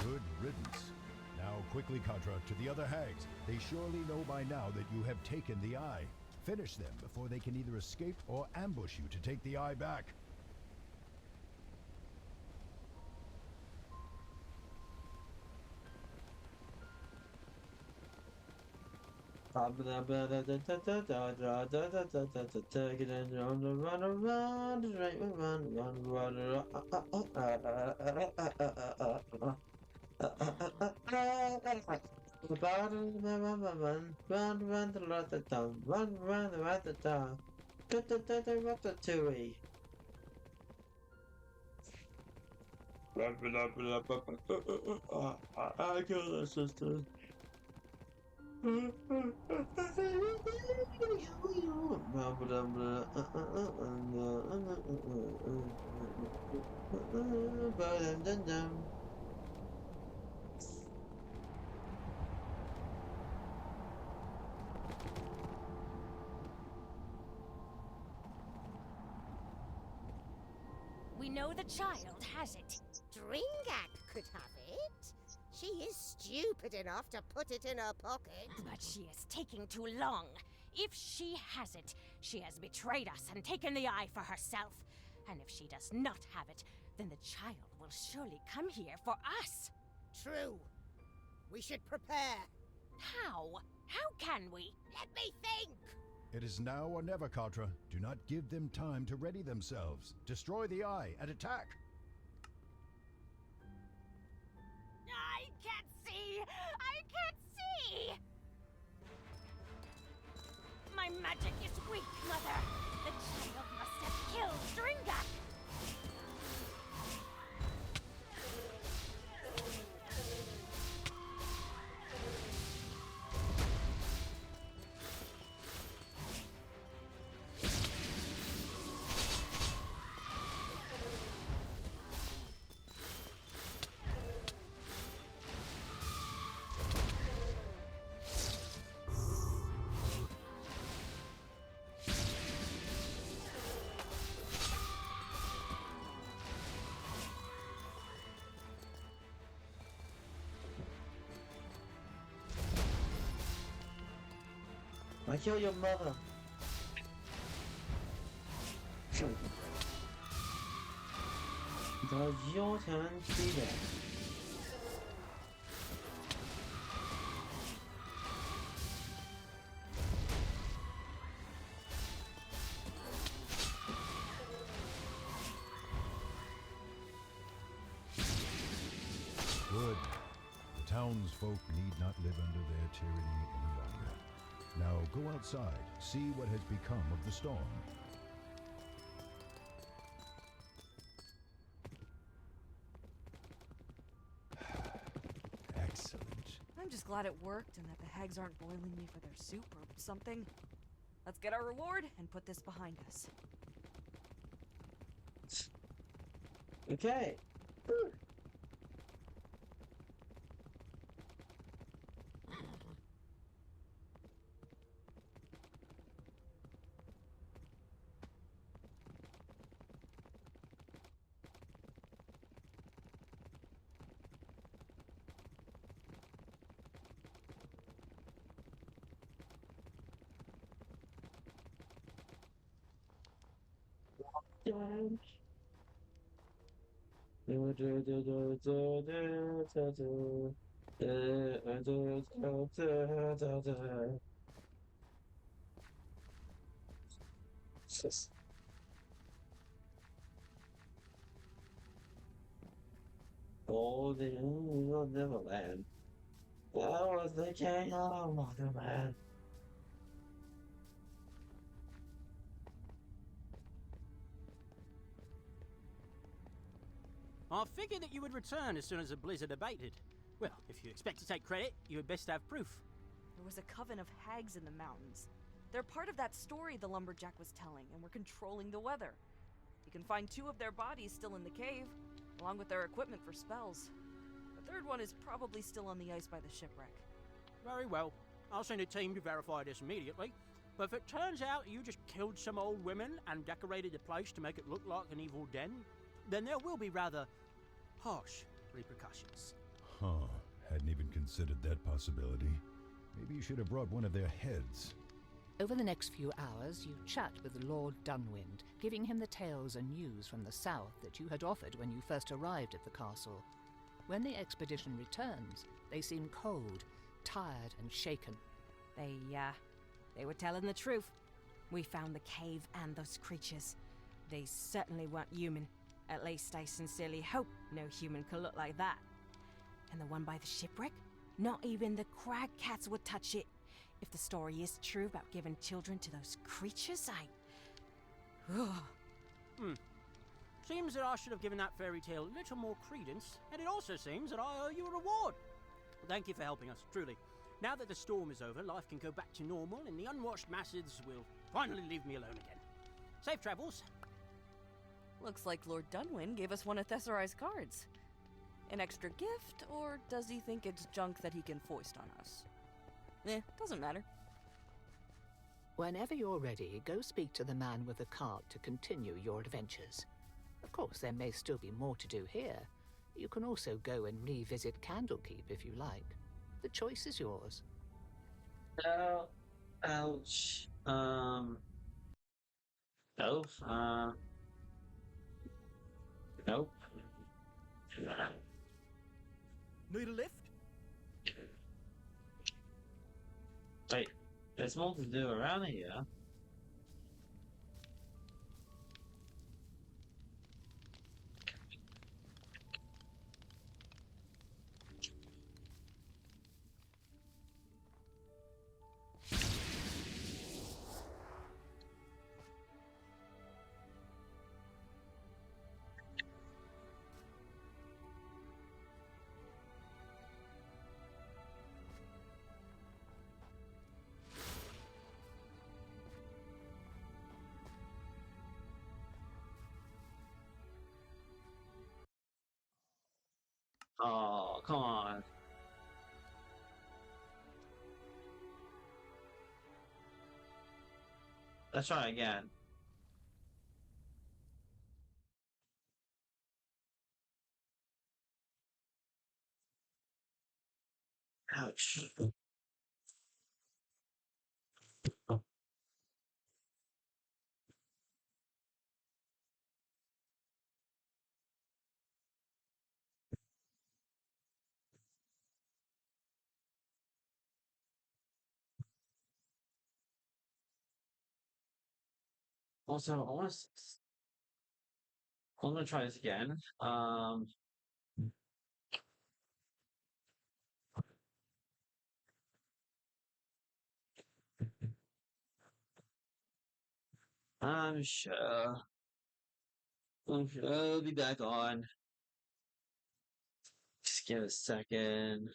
Good riddance. Now quickly, Contra, to the other hags. They surely know by now that you have taken the eye. Finish them before they can either escape or ambush you to take the eye back. Take it and run around, Ratatouille. I kill the sister. We know the child has it. Dringak could have it. She is stupid enough to put it in her pocket. But she is taking too long. If she has it, she has betrayed us and taken the eye for herself. And if she does not have it, then the child will surely come here for us. True. We should prepare. How? How can we? Let me think! It is now or never, Contra. Do not give them time to ready themselves. Destroy the eye and attack. I can't see! I can't see! My magic is weak, Mother. The child must have killed Dringak. I killed your mother. Now it's your turn to be there. Good. The townsfolk need not live under their tyranny any longer. Now go outside, see what has become of the storm. Excellent. I'm just glad it worked and that the hags aren't boiling me for their soup or something. Let's get our reward and put this behind us. Okay. Golden Neverland. That was the king of Motherland. I figured that you would return as soon as the blizzard abated. Well, if you expect to take credit, you had best have proof. There was a coven of hags in the mountains. They're part of that story the lumberjack was telling, and were controlling the weather. You can find 2 of their bodies still in the cave, along with their equipment for spells. The 3rd one is probably still on the ice by the shipwreck. Very well. I'll send a team to verify this immediately. But if it turns out you just killed some old women and decorated the place to make it look like an evil den, then there will be rather harsh repercussions. Huh. Hadn't even considered that possibility. Maybe you should have brought one of their heads. Over the next few hours, you chat with Lord Dunwind, giving him the tales and news from the south that you had offered when you first arrived at the castle. When the expedition returns, they seem cold, tired and shaken. They were telling the truth. We found the cave and those creatures. They certainly weren't human. At least I sincerely hope no human could look like that. And the one by the shipwreck? Not even the crag cats would touch it. If the story is true about giving children to those creatures, Seems that I should have given that fairy tale a little more credence, and it also seems that I owe you a reward. Thank you for helping us, truly. Now that the storm is over, life can go back to normal, and the unwashed masses will finally leave me alone again. Safe travels. Looks like Lord Dunwin gave us one of Thesserai's cards. An extra gift, or does he think it's junk that he can foist on us? Doesn't matter. Whenever you're ready, go speak to the man with the cart to continue your adventures. Of course, there may still be more to do here. You can also go and revisit Candlekeep if you like. The choice is yours. Oh, ouch. Nope. Nope. Need a lift? Wait, there's more to do around here. Oh, come on. Let's try again. Ouch. Also, I'm gonna try this again. I'm sure. I'm sure I'll be back on. Just give it a second.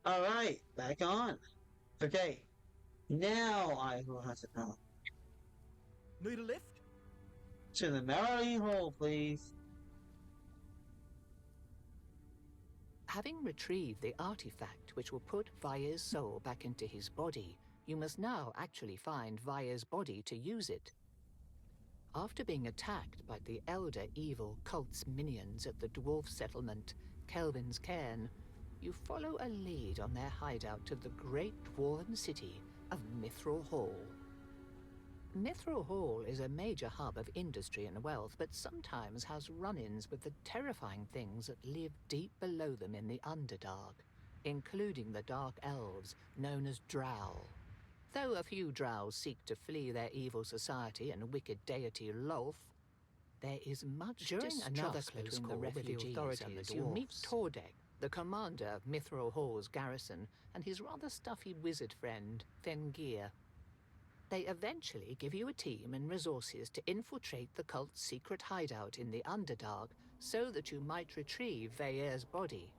Alright, back on. Okay, now I will have to know. Need a lift? To the Melody Hall, please. Having retrieved the artifact which will put Vaye's soul back into his body, you must now actually find Vaye's body to use it. After being attacked by the elder evil cult's minions at the dwarf settlement, Kelvin's Cairn, you follow a lead on their hideout to the great dwarven city of Mithril Hall. Mithril Hall is a major hub of industry and wealth, but sometimes has run-ins with the terrifying things that live deep below them in the Underdark, including the Dark Elves, known as Drow. Though a few Drows seek to flee their evil society and wicked deity Lolth, there is much during another close call with the authorities. You meet Tordek, the commander of Mithril Hall's garrison, and his rather stuffy wizard friend, Fengir. They eventually give you a team and resources to infiltrate the cult's secret hideout in the Underdark so that you might retrieve Veyer's body.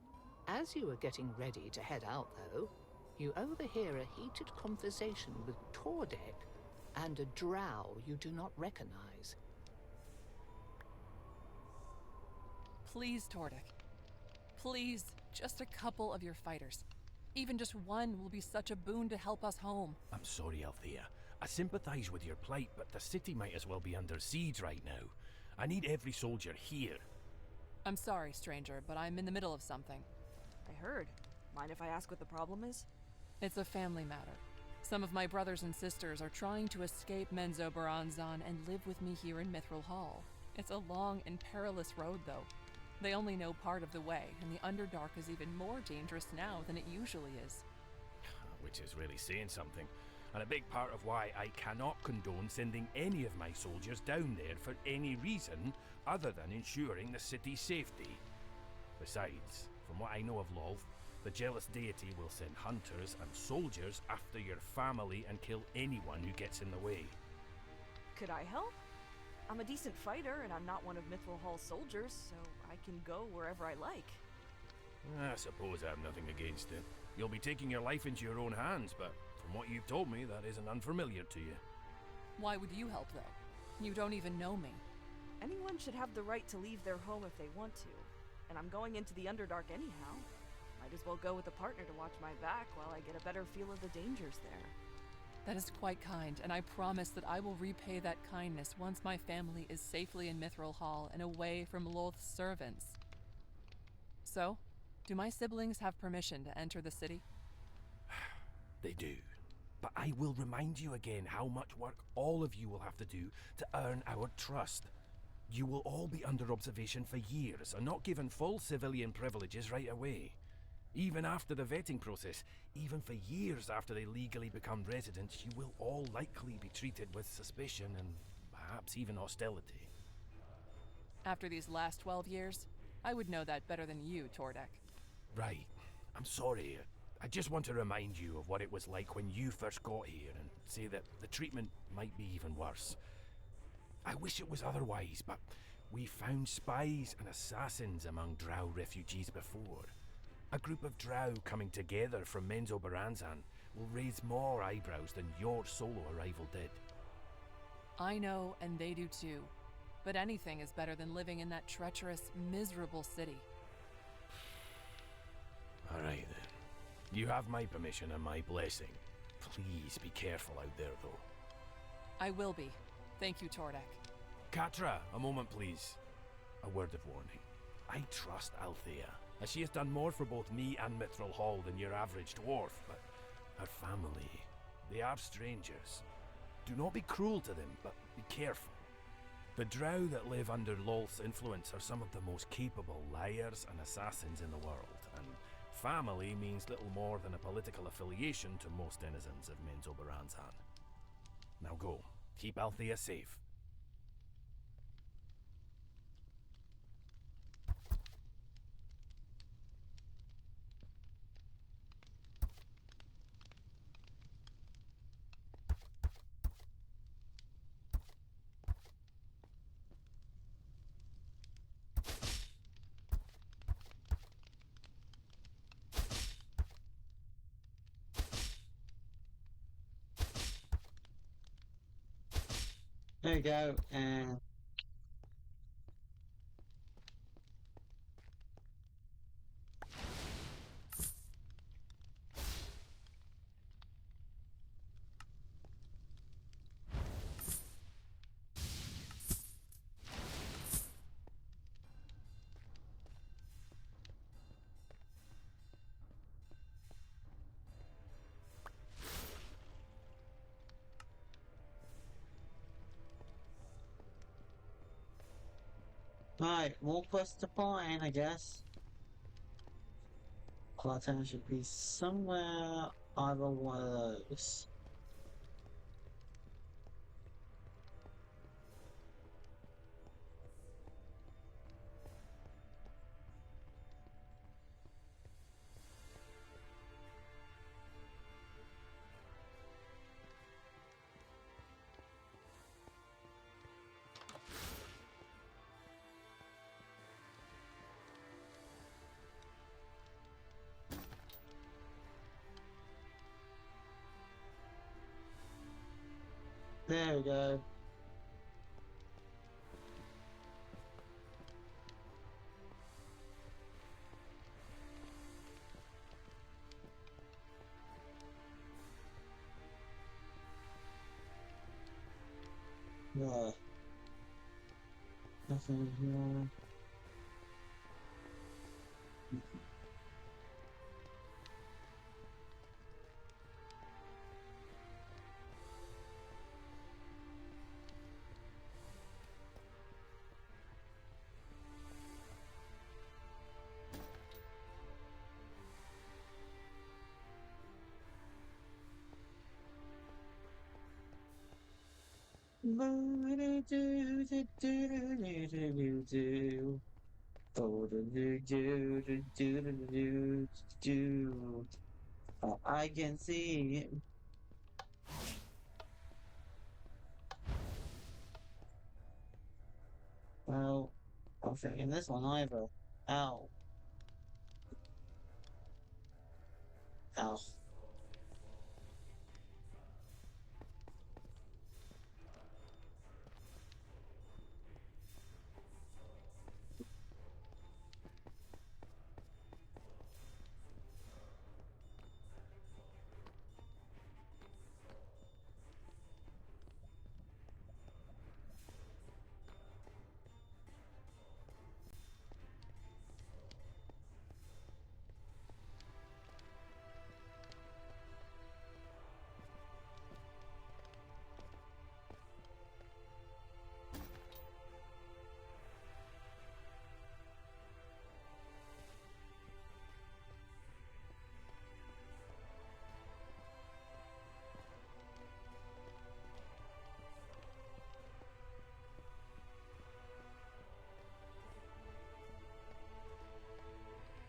As you are getting ready to head out, though, you overhear a heated conversation with Tordek and a drow you do not recognize. Please, Tordek. Please, just a couple of your fighters. Even just one will be such a boon to help us home. I'm sorry, Althea. I sympathize with your plight, but the city might as well be under siege right now. I need every soldier here. I'm sorry, stranger, but I'm in the middle of something. I heard. Mind if I ask what the problem is? It's a family matter. Some of my brothers and sisters are trying to escape Menzoberranzan and live with me here in Mithril Hall. It's a long and perilous road, though. They only know part of the way, and the Underdark is even more dangerous now than it usually is. Which is really saying something. And a big part of why I cannot condone sending any of my soldiers down there for any reason other than ensuring the city's safety. Besides, from what I know of Lolth, the jealous deity will send hunters and soldiers after your family and kill anyone who gets in the way. Could I help? I'm a decent fighter, and I'm not one of Mithril Hall's soldiers, so I can go wherever I like. I suppose I have nothing against it. You'll be taking your life into your own hands, but from what you've told me, that isn't unfamiliar to you. Why would you help, though? You don't even know me. Anyone should have the right to leave their home if they want to, and I'm going into the Underdark anyhow. Might as well go with a partner to watch my back while I get a better feel of the dangers there. That is quite kind, and I promise that I will repay that kindness once my family is safely in Mithril Hall and away from Lolth's servants. So, do my siblings have permission to enter the city? They do. But I will remind you again how much work all of you will have to do to earn our trust. You will all be under observation for years and not given full civilian privileges right away. Even after the vetting process, even for years after they legally become residents, you will all likely be treated with suspicion and perhaps even hostility. After these last 12 years, I would know that better than you, Tordek. Right. I'm sorry. I just want to remind you of what it was like when you first got here and say that the treatment might be even worse. I wish it was otherwise, but we found spies and assassins among Drow refugees before. A group of Drow coming together from Menzoberranzan will raise more eyebrows than your solo arrival did. I know, and they do too. But anything is better than living in that treacherous, miserable city. All right, then. You have my permission and my blessing. Please be careful out there, though. I will be. Thank you, Tordek. Katra, a moment, please. A word of warning. I trust Althea, as she has done more for both me and Mithril Hall than your average dwarf, but her family, they are strangers. Do not be cruel to them, but be careful. The Drow that live under Lolth's influence are some of the most capable liars and assassins in the world, and family means little more than a political affiliation to most denizens of Menzoberranzan. Now go. Keep Althea safe. There we go, and right, more quests to find, I guess. Clocktown should be somewhere either one of those. There we go. Nothing here. I can see. Well, I'm thinking this one either. Ow. Ow.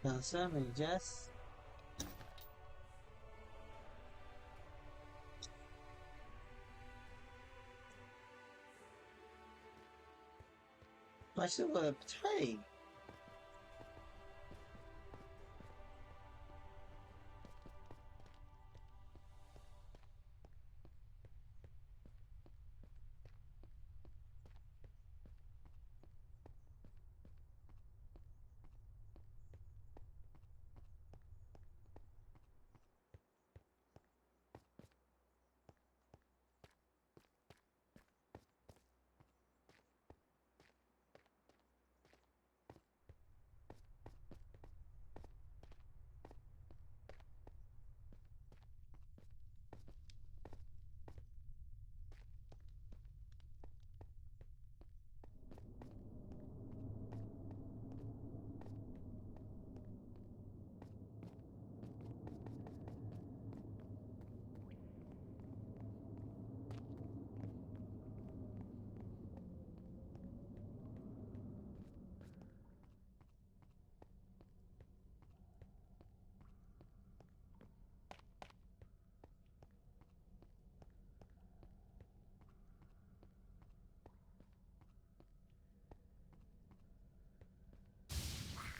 Now, certainly, Jess. I still got a tray.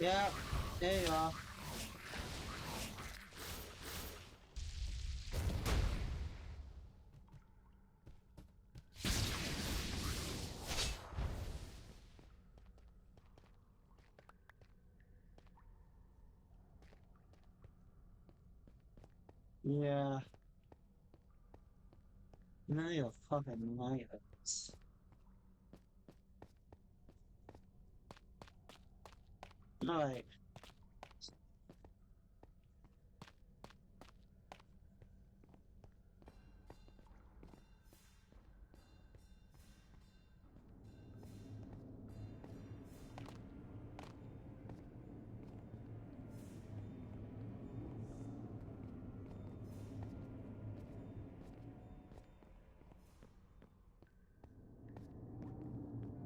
Yeah, there you are. Yeah. None of your fucking nightmares. Alright.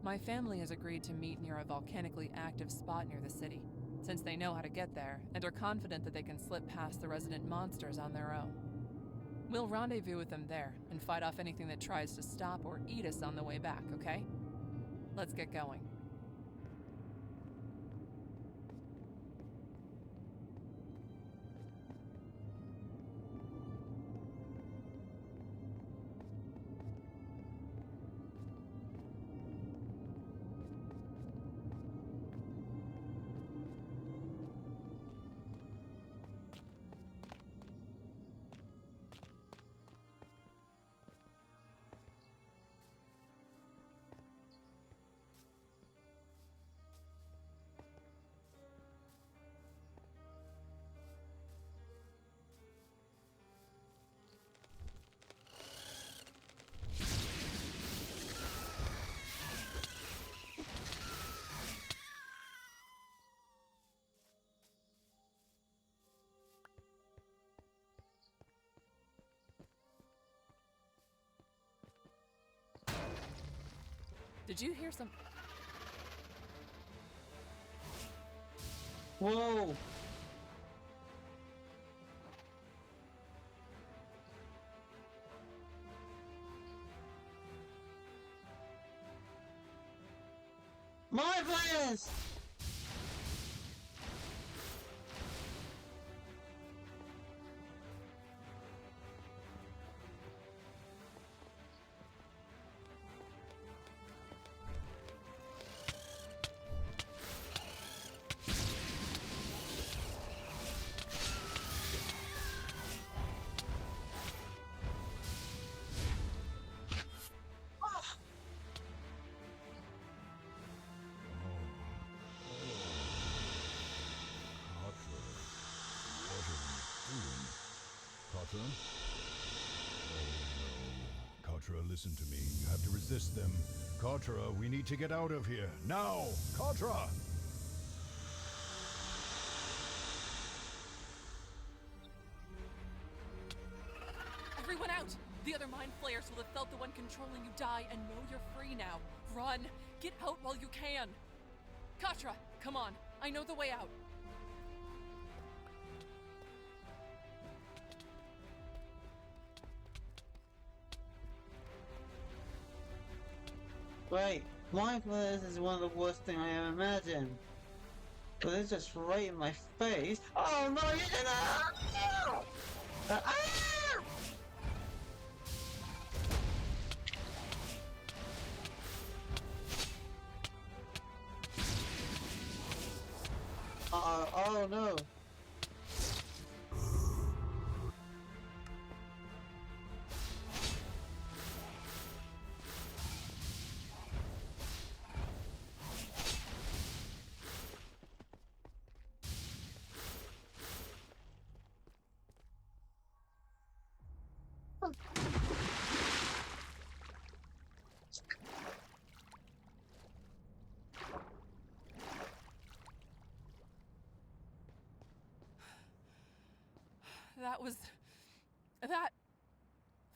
My family has agreed to meet near a volcanically active spot near the city, since they know how to get there and are confident that they can slip past the resident monsters on their own. We'll rendezvous with them there and fight off anything that tries to stop or eat us on the way back, okay? Let's get going. Did you hear some... Whoa! My players! Katra? Oh no. Katra, listen to me. You have to resist them. Katra, we need to get out of here. Now! Katra! Everyone out! The other mind flayers will have felt the one controlling you die and know you're free now. Run! Get out while you can! Katra, come on. I know the way out. Wait, mindfulness is one of the worst things I ever imagined. But it's just right in my face. Oh no, you didn't! Oh no.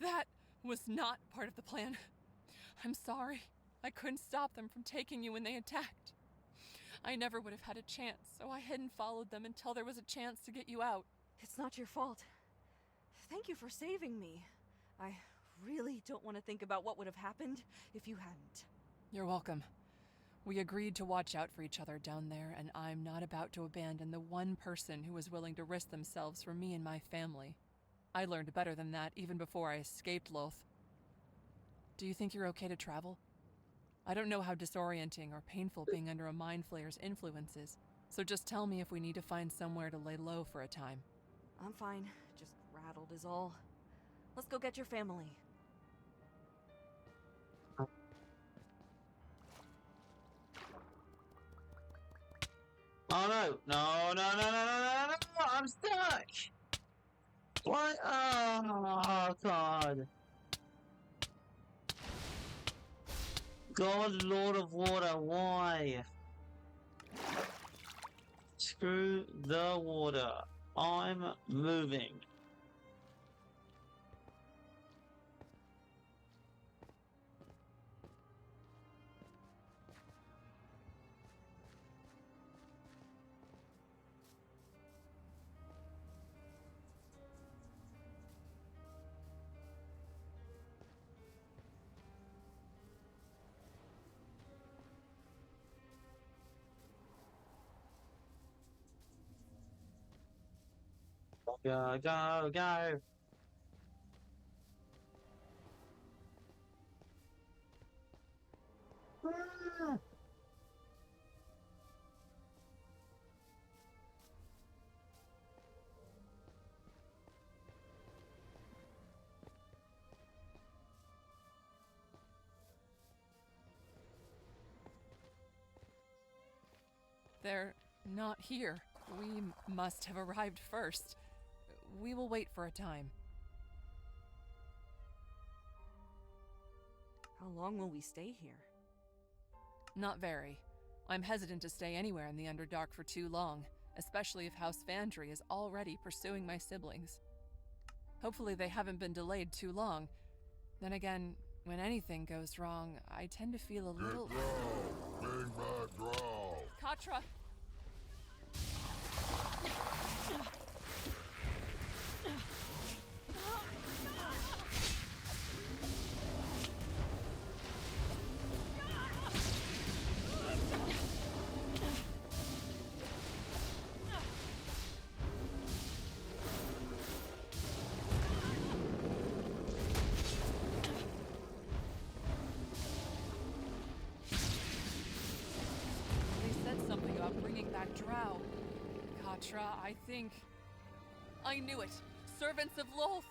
That was not part of the plan. I'm sorry. I couldn't stop them from taking you when they attacked. I never would have had a chance, so I hid and followed them until there was a chance to get you out. It's not your fault. Thank you for saving me. I really don't want to think about what would have happened if you hadn't. You're welcome. We agreed to watch out for each other down there, and I'm not about to abandon the one person who was willing to risk themselves for me and my family. I learned better than that even before I escaped Loth. Do you think you're okay to travel? I don't know how disorienting or painful being under a mind flayer's influence is, so just tell me if we need to find somewhere to lay low for a time. I'm fine. Just grab rattled is all. Let's go get your family. Oh no! No, no, no, no, no, no, no! I'm stuck! What? Oh, God. God, Lord of Water, why? Screw the water. I'm moving. Go, go, go! Ah. They're not here. We must have arrived first. We will wait for a time. How long will we stay here? Not very. I'm hesitant to stay anywhere in the Underdark for too long, especially if House Vandry is already pursuing my siblings. Hopefully they haven't been delayed too long. Then again, when anything goes wrong, I tend to feel a little... Bring back Drow! Katra! Drow. Katra, I think... I knew it! Servants of Lolth!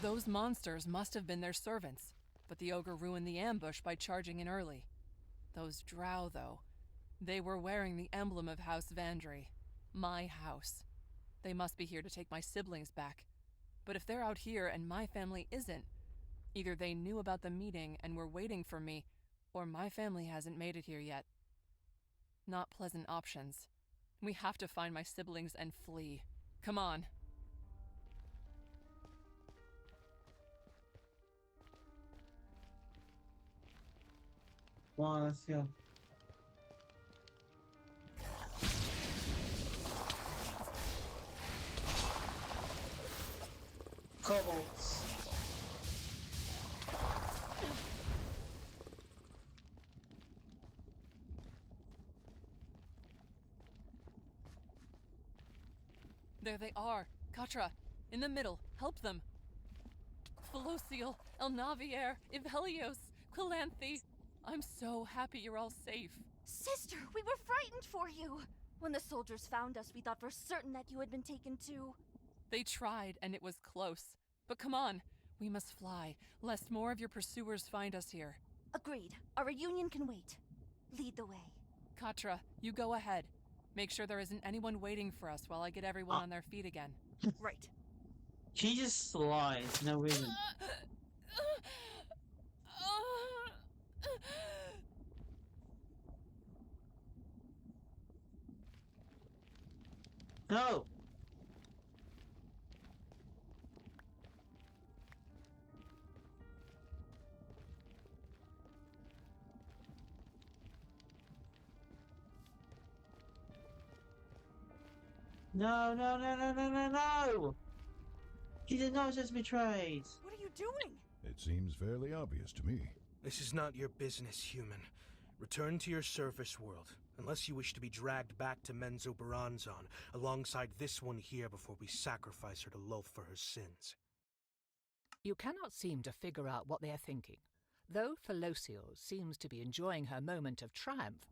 Those monsters must have been their servants, but the ogre ruined the ambush by charging in early. Those drow, though, they were wearing the emblem of House Vandry. My house. They must be here to take my siblings back. But if they're out here and my family isn't, either they knew about the meeting and were waiting for me, or my family hasn't made it here yet. Not pleasant options. We have to find my siblings and flee. Come on. Come on, let's go. Kobolds. There they are. Katra, in the middle. Help them. Felociel, Elnavier, Ivelios, Calanthe. I'm so happy you're all safe. Sister, we were frightened for you. When the soldiers found us, we thought for certain that you had been taken too. They tried, and it was close. But come on, we must fly, lest more of your pursuers find us here. Agreed. Our reunion can wait. lead the way. Katra, you go ahead. Make sure there isn't anyone waiting for us while I get everyone on their feet again. Right. She just slides, no reason. No! No, no, no, no, no, no, no! He did not just betrayed. What are you doing? It seems fairly obvious to me. This is not your business, human. Return to your surface world, unless you wish to be dragged back to Menzoberranzan alongside this one here before we sacrifice her to Lolth for her sins. You cannot seem to figure out what they are thinking. Though Felocial seems to be enjoying her moment of triumph,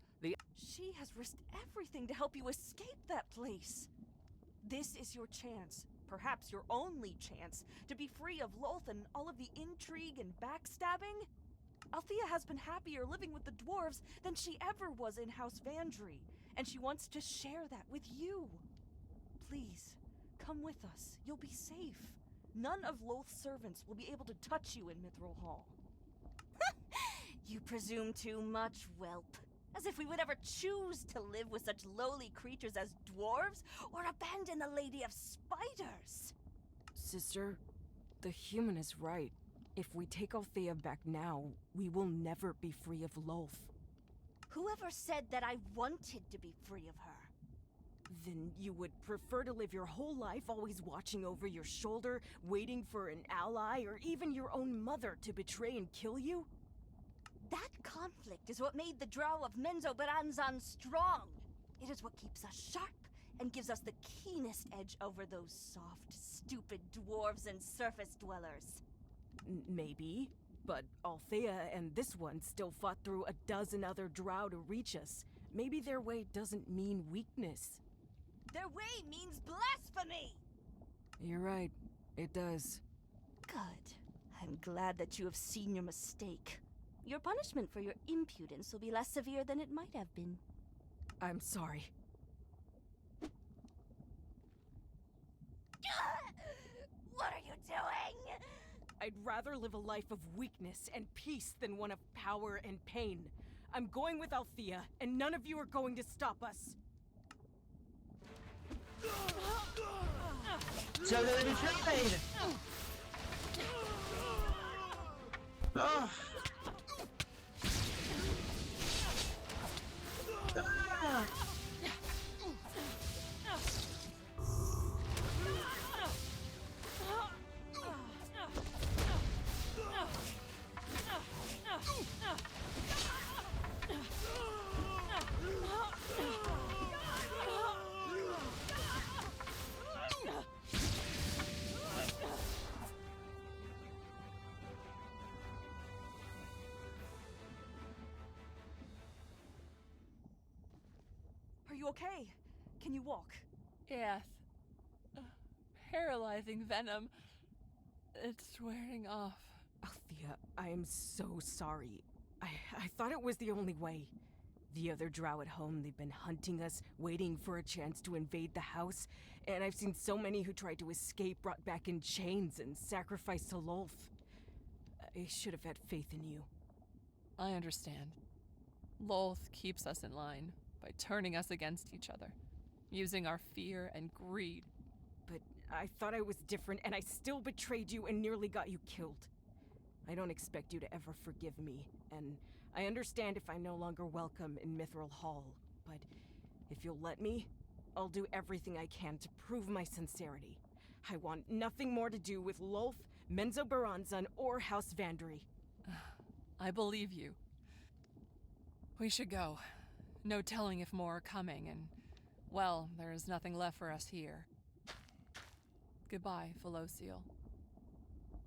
She has risked everything to help you escape that place. This is your chance, perhaps your only chance, to be free of Lolth and all of the intrigue and backstabbing. Althea has been happier living with the dwarves than she ever was in House Vandry, and she wants to share that with you. Please, come with us. You'll be safe. None of Lolth's servants will be able to touch you in Mithril Hall. You presume too much, whelp. As if we would ever choose to live with such lowly creatures as dwarves, or abandon the Lady of Spiders. Sister, the human is right. If we take Althea back now, we will never be free of Lolth. Whoever said that I wanted to be free of her? Then you would prefer to live your whole life always watching over your shoulder, waiting for an ally, or even your own mother to betray and kill you? That conflict is what made the Drow of Menzoberranzan strong. It is what keeps us sharp and gives us the keenest edge over those soft, stupid dwarves and surface dwellers. Maybe, but Althea and this one still fought through a dozen other drow to reach us. Maybe their way doesn't mean weakness. Their way means blasphemy! You're right, it does. Good. I'm glad that you have seen your mistake. Your punishment for your impudence will be less severe than it might have been. I'm sorry. What are you doing? I'd rather live a life of weakness and peace than one of power and pain. I'm going with Althea, and none of you are going to stop us. So they betrayed! Ah! Ah! Are you okay? Can you walk? Yes. Paralyzing venom. It's wearing off. Althea, I am so sorry. I thought it was the only way. The other drow at home, they've been hunting us, waiting for a chance to invade the house, and I've seen so many who tried to escape brought back in chains and sacrificed to Lolth. I should have had faith in you. I understand. Lolth keeps us in line by turning us against each other, using our fear and greed. But I thought I was different, and I still betrayed you and nearly got you killed. I don't expect you to ever forgive me, and I understand if I'm no longer welcome in Mithril Hall, but if you'll let me, I'll do everything I can to prove my sincerity. I want nothing more to do with Lolth, Menzoberranzan, or House Vandry. I believe you. We should go. No telling if more are coming, and, well, there is nothing left for us here. Goodbye, Felocial.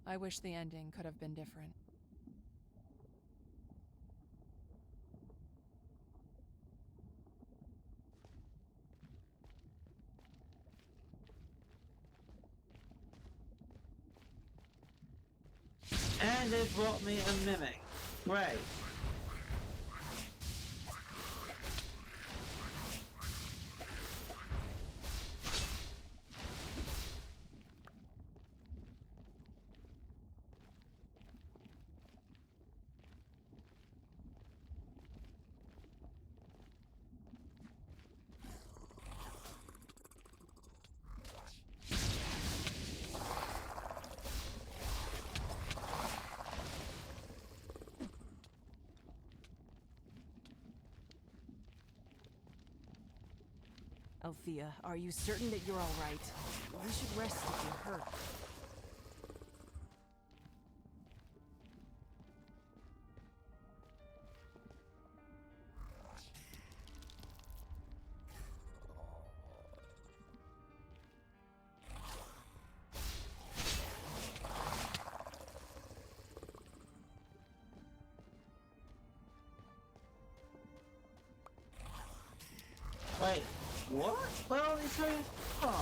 I wish the ending could have been different. And it brought me a mimic. Great. Althea, are you certain that you're alright? You should rest if you're hurt. Wait, what? Where are these things from?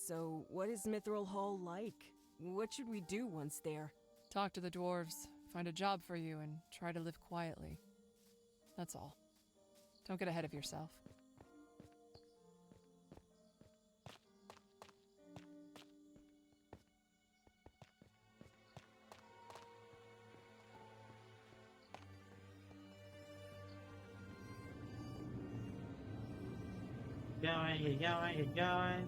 So, what is Mithril Hall like? What should we do once there? Talk to the dwarves, find a job for you, and try to live quietly. That's all. Don't get ahead of yourself. Going.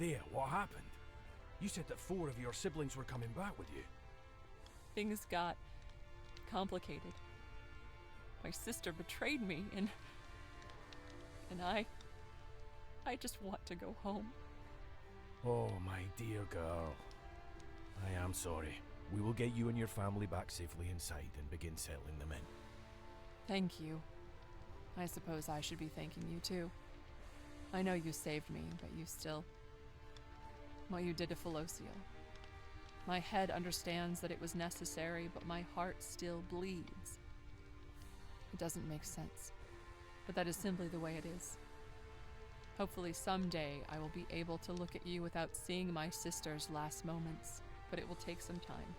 Althea, what happened? You said that 4 of your siblings were coming back with you. Things got complicated. My sister betrayed me, and I just want to go home. Oh, my dear girl. I am sorry. We will get you and your family back safely inside and begin settling them in. Thank you. I suppose I should be thanking you too. I know you saved me, but you still... what you did to Felociel. My head understands that it was necessary, but my heart still bleeds. It doesn't make sense, but that is simply the way it is. Hopefully someday I will be able to look at you without seeing my sister's last moments, but it will take some time.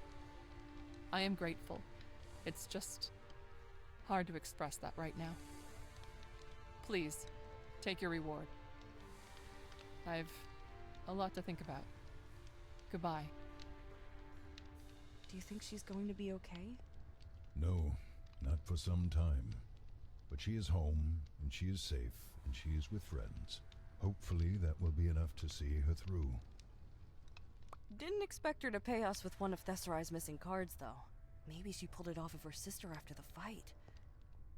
I am grateful. It's just hard to express that right now. Please, take your reward. I've a lot to think about. Goodbye. Do you think she's going to be okay? No, not for some time. But she is home, and she is safe, and she is with friends. Hopefully that will be enough to see her through. Didn't expect her to pay us with one of Thesserai's missing cards, though. Maybe she pulled it off of her sister after the fight.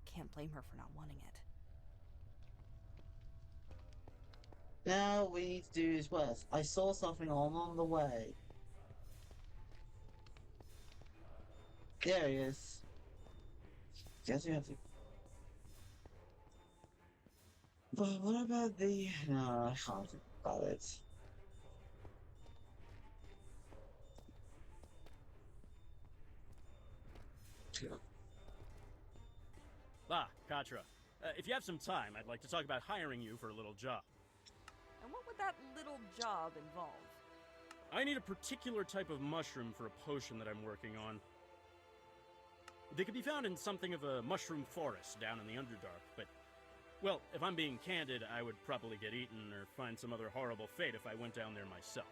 Can't blame her for not wanting it. Now we need to do his worst. I saw something along the way. There he is. Guess you have to... But what about the... No, I can't think about it. Ah, Katra. If you have some time, I'd like to talk about hiring you for a little job. And what would that little job involve? I need a particular type of mushroom for a potion that I'm working on. They could be found in something of a mushroom forest down in the Underdark, but, well, if I'm being candid, I would probably get eaten or find some other horrible fate if I went down there myself.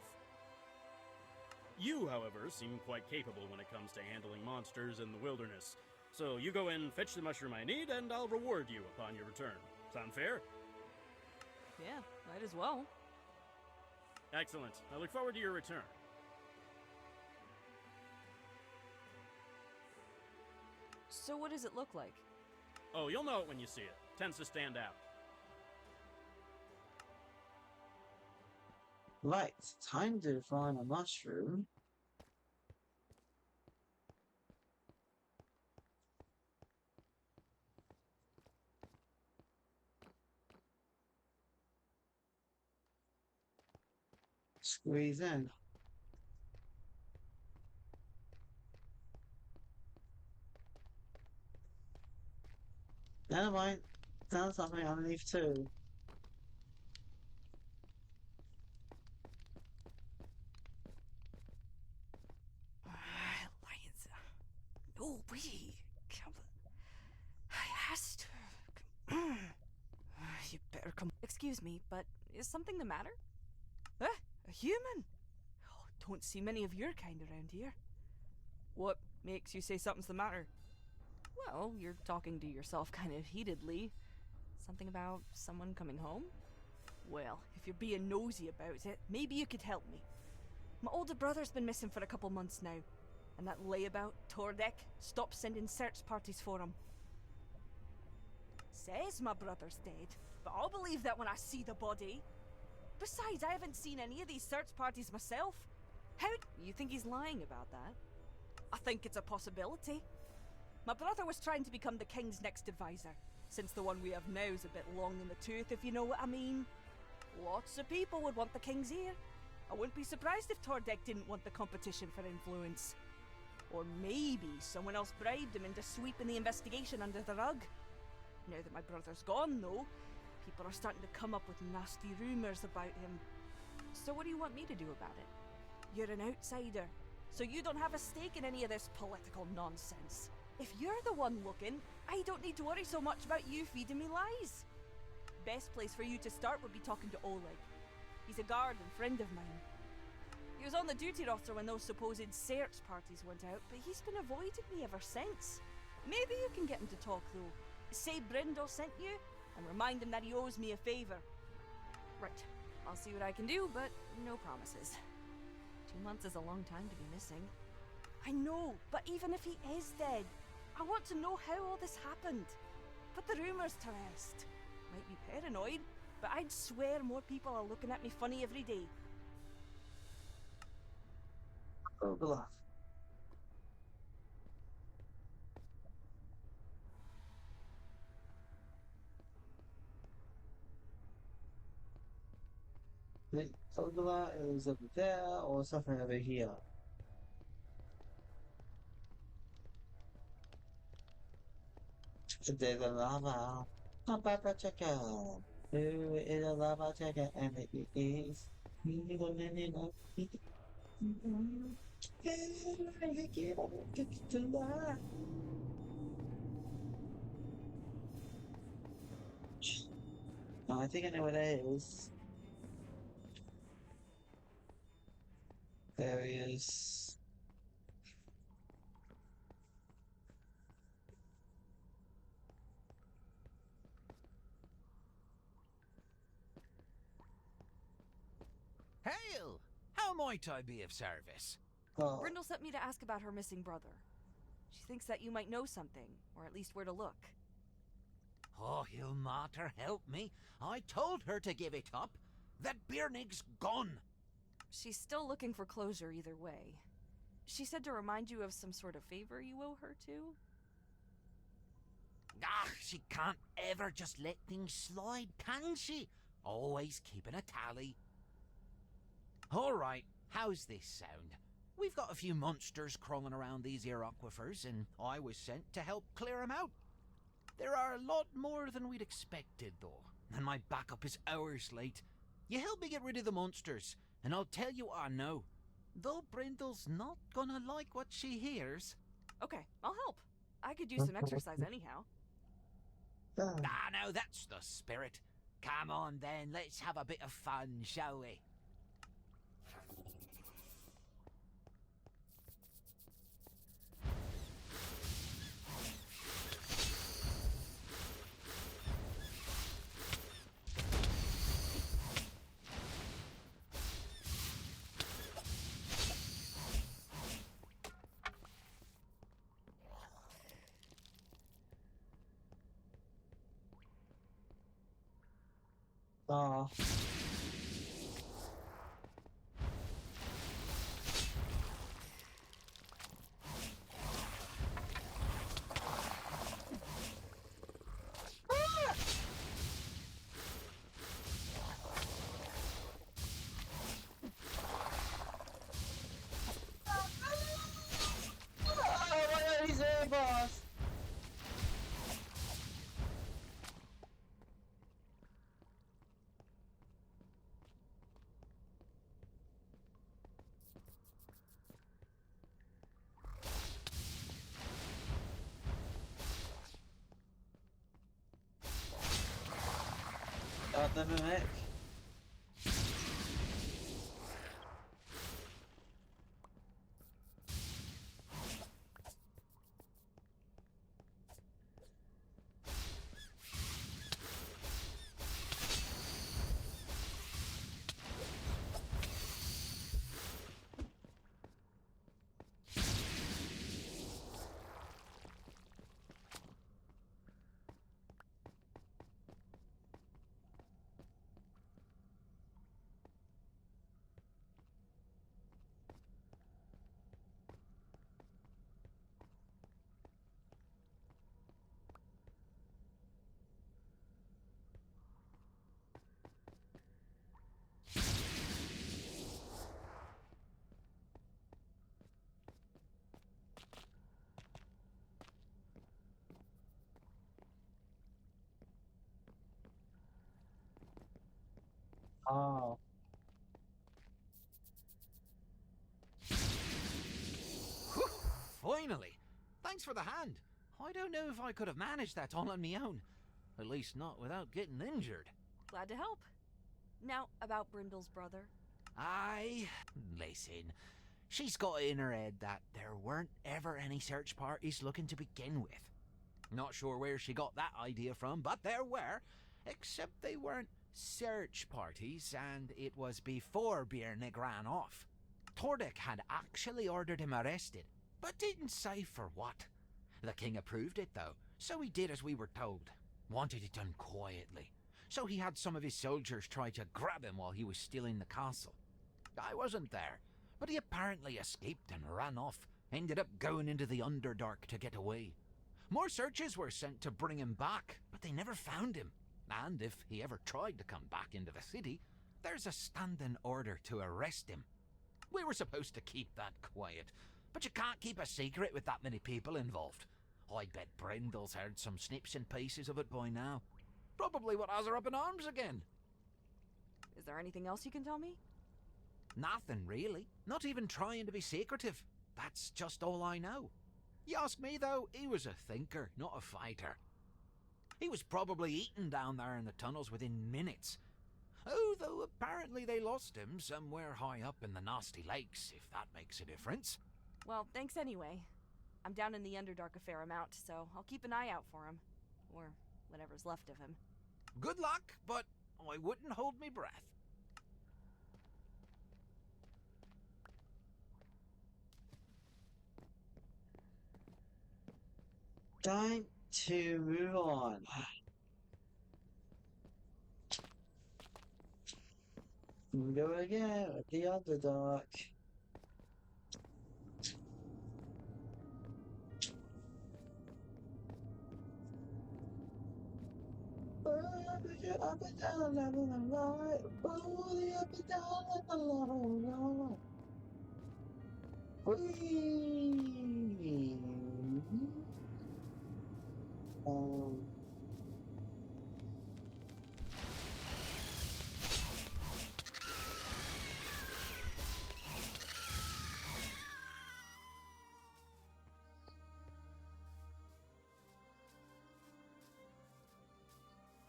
You, however, seem quite capable when it comes to handling monsters in the wilderness. So you go in, fetch the mushroom I need, and I'll reward you upon your return. Sound fair? Yeah, might as well. Excellent. I look forward to your return. So what does it look like? Oh, you'll know it when you see it. Tends to stand out. Right, time to find a mushroom. Squeeze in. Never mind. Found something underneath too. Lions. No way. I has to. You better come. Excuse me, but is something the matter? Huh? A human? Oh, don't see many of your kind around here. What makes you say something's the matter? Well, you're talking to yourself kind of heatedly. Something about someone coming home? Well, if you're being nosy about it, maybe you could help me. My older brother's been missing for a couple months now, and that layabout, Tordek, stopped sending search parties for him. Says my brother's dead, but I'll believe that when I see the body. Besides, I haven't seen any of these search parties myself. How... You think he's lying about that? I think it's a possibility. My brother was trying to become the king's next advisor, since the one we have now is a bit long in the tooth, if you know what I mean. Lots of people would want the king's ear. I wouldn't be surprised if Tordek didn't want the competition for influence. Or maybe someone else bribed him into sweeping the investigation under the rug. Now that my brother's gone, though, people are starting to come up with nasty rumours about him. So what do you want me to do about it? You're an outsider, so you don't have a stake in any of this political nonsense. If you're the one looking, I don't need to worry so much about you feeding me lies. Best place for you to start would be talking to Oleg. He's a guard and friend of mine. He was on the duty roster when those supposed search parties went out, but he's been avoiding me ever since. Maybe you can get him to talk, though. Say Brindle sent you, and remind him that he owes me a favor. Right. I'll see what I can do, but no promises. 2 months is a long time to be missing. I know, but even if he is dead, I want to know how all this happened. Put the rumours to rest. Might be paranoid, but I'd swear more people are looking at me funny every day. Oh, bluff. The Ogla is over there or something over here. There's a lava. How about the chicken? Who is a lava chicken? And it is. No, I think I know what that is. There he is. Hail! How might I be of service? Oh. Brindle sent me to ask about her missing brother. She thinks that you might know something, or at least where to look. Oh, he'll matter help me. I told her to give it up. That Birnig's gone. She's still looking for closure either way. She said to remind you of some sort of favor you owe her too? Ah, she can't ever just let things slide, can she? Always keeping a tally. All right, how's this sound? We've got a few monsters crawling around these here aquifers, and I was sent to help clear 'em out. There are a lot more than we'd expected, though, and my backup is hours late. You help me get rid of the monsters, and I'll tell you what I know. Though Brindle's not gonna like what she hears. Okay, I'll help. I could use some exercise anyhow. Ah, no, that's the spirit. Come on then, let's have a bit of fun, shall we? Ah. He's a boss. Got the mimic. Oh. Finally! Thanks for the hand. I don't know if I could have managed that all on my own. At least not without getting injured. Glad to help. Now, about Brindle's brother. Aye, listen. She's got it in her head that there weren't ever any search parties looking to begin with. Not sure where she got that idea from, but there were. Except they weren't search parties, and it was before Björnig ran off. Tordek had actually ordered him arrested, but didn't say for what. The king approved it, though, so he did as we were told. Wanted it done quietly, so he had some of his soldiers try to grab him while he was still in the castle. I wasn't there, but he apparently escaped and ran off, ended up going into the Underdark to get away. More searches were sent to bring him back, but they never found him. And if he ever tried to come back into the city, there's a standing order to arrest him. We were supposed to keep that quiet, but you can't keep a secret with that many people involved. I bet Brindle's heard some snips and pieces of it by now. Probably what has her up in arms again. Is there anything else you can tell me? Nothing, really. Not even trying to be secretive. That's just all I know. You ask me, though, he was a thinker, not a fighter. He was probably eaten down there in the tunnels within minutes. Although apparently they lost him somewhere high up in the nasty lakes, if that makes a difference. Well, thanks anyway. I'm down in the Underdark a fair amount, so I'll keep an eye out for him. Or whatever's left of him. Good luck, but I wouldn't hold me breath. Time to move on. We go again at the Underdark. Up and down, level and right. Booty up and down, level. Whee! Um,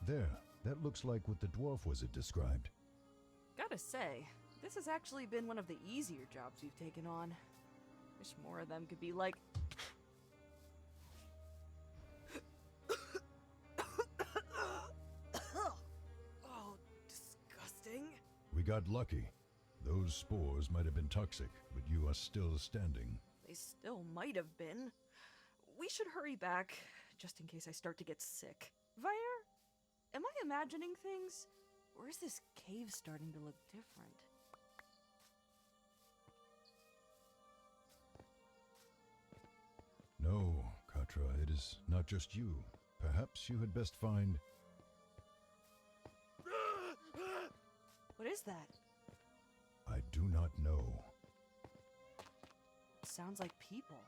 There, that looks like what the dwarf was it described. Gotta say, this has actually been one of the easier jobs we've taken on. Wish more of them could be like. Oh, disgusting. We got lucky. Those spores might have been toxic, but you are still standing. They still might have been. We should hurry back, just in case I start to get sick. Vaer, am I imagining things? Or is this cave starting to look different? No, Katra, it is not just you. Perhaps you had best find... What is that? I do not know. Sounds like people.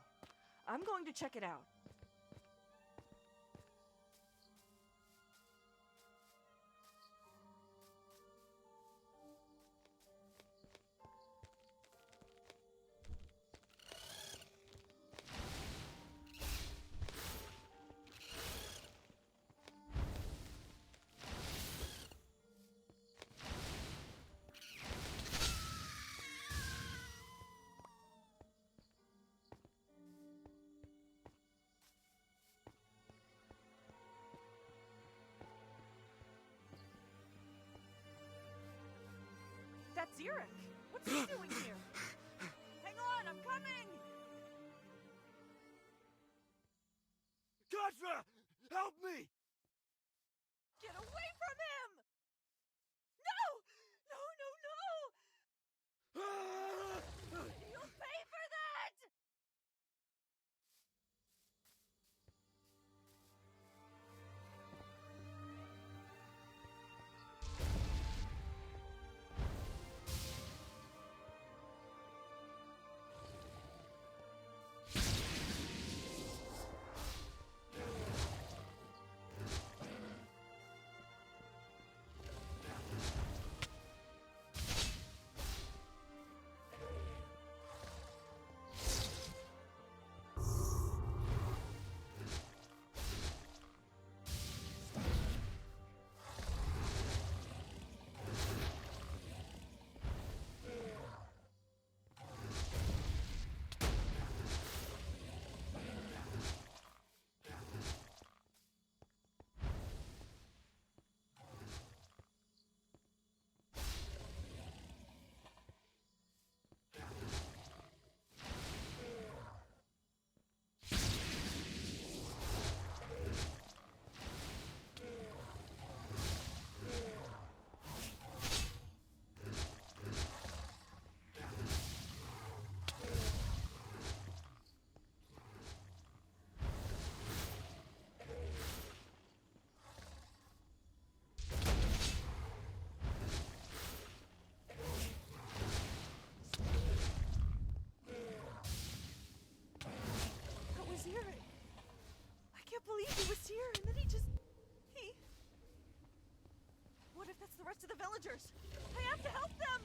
I'm going to check it out. That's Zurich. What's he doing here? Hang on, I'm coming! Katra! Help me! Get away from him! No! No, no, no! You'll pay for that! Believe he was here, and then he... What if that's the rest of the villagers? I have to help them!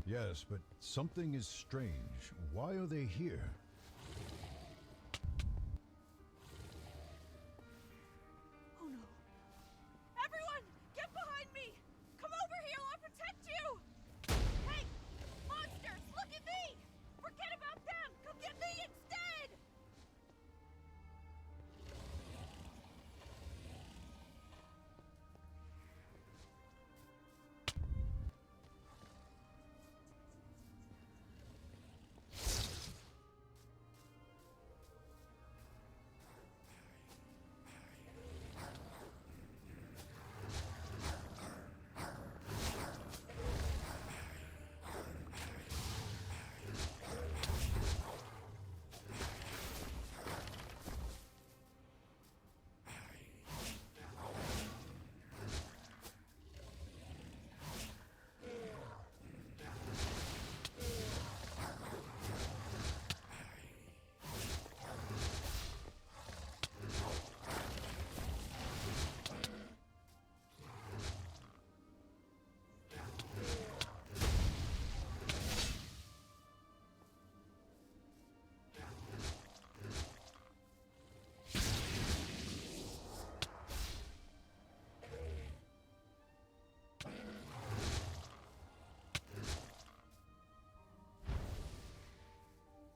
Yes, but something is strange. Why are they here? Oh no. Everyone, get behind me! Come over here, I'll protect you! Hey! Monsters, look at me! Forget about them! Come get me instead!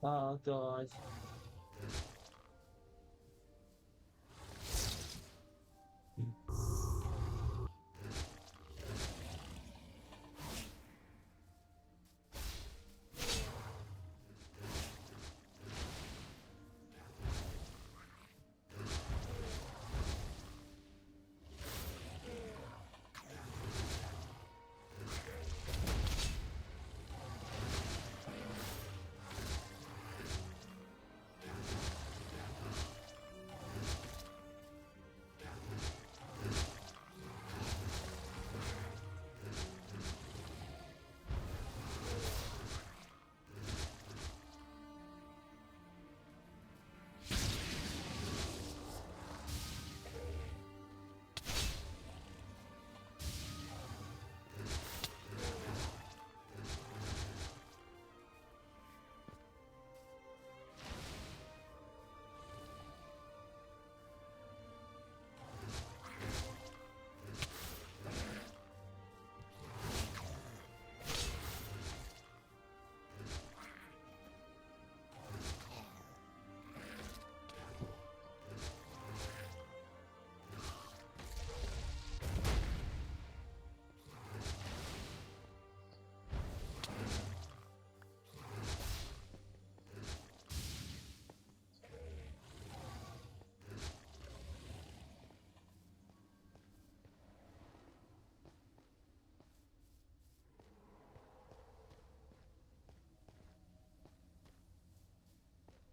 Oh god.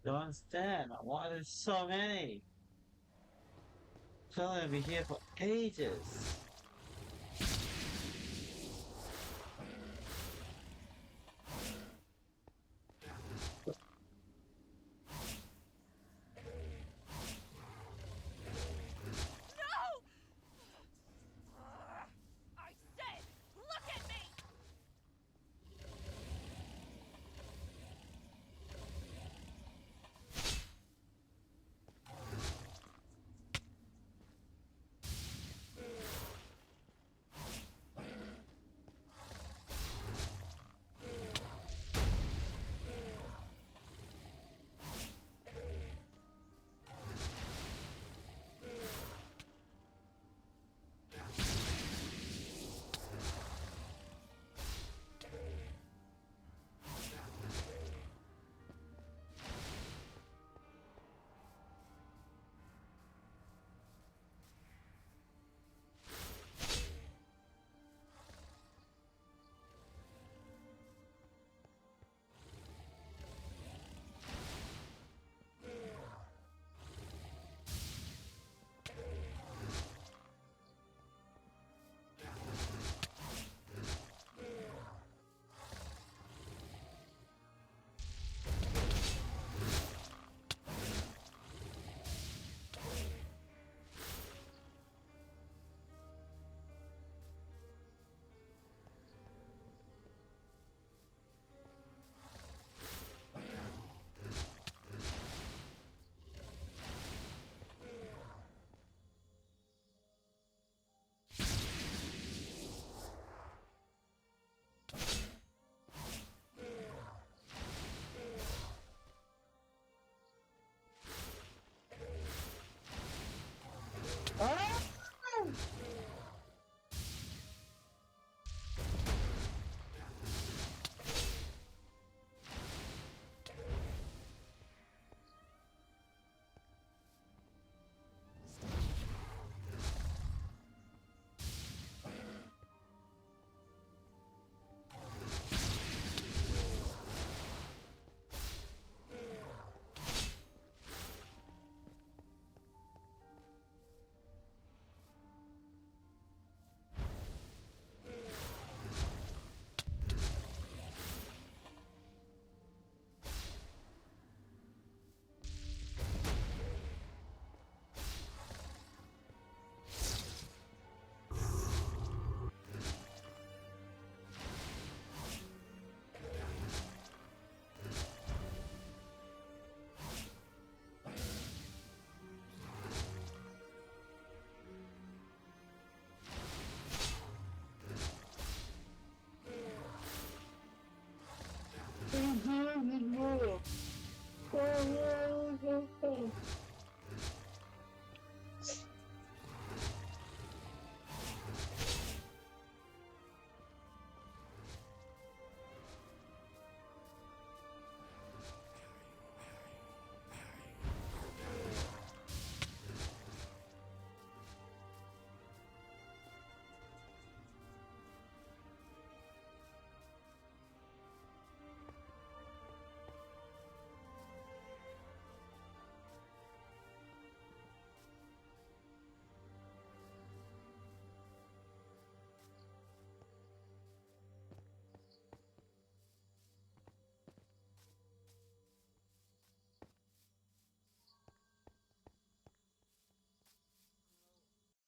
Don't understand. Why there's so many? I'll be here for ages. I said, look at me!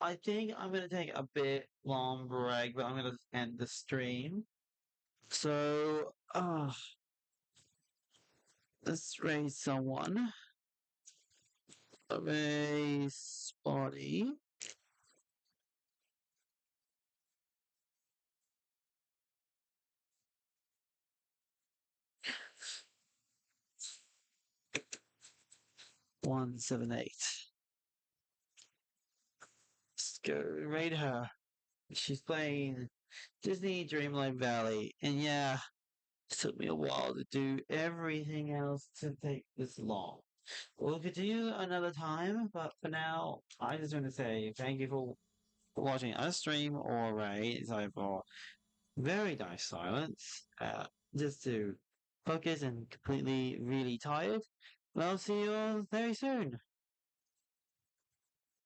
I think I'm gonna take a bit long break, but I'm gonna end the stream. So, let's raise someone. Raise Spotty. One seven eight. Let's go raid her. She's playing Disney Dreamlight Valley, and yeah, it took me a while to do everything else to take this long. We'll continue another time, but for now, I just want to say thank you for watching us stream or raid. Sorry for very nice silence. Just to focus and completely really tired. And I'll see you all very soon.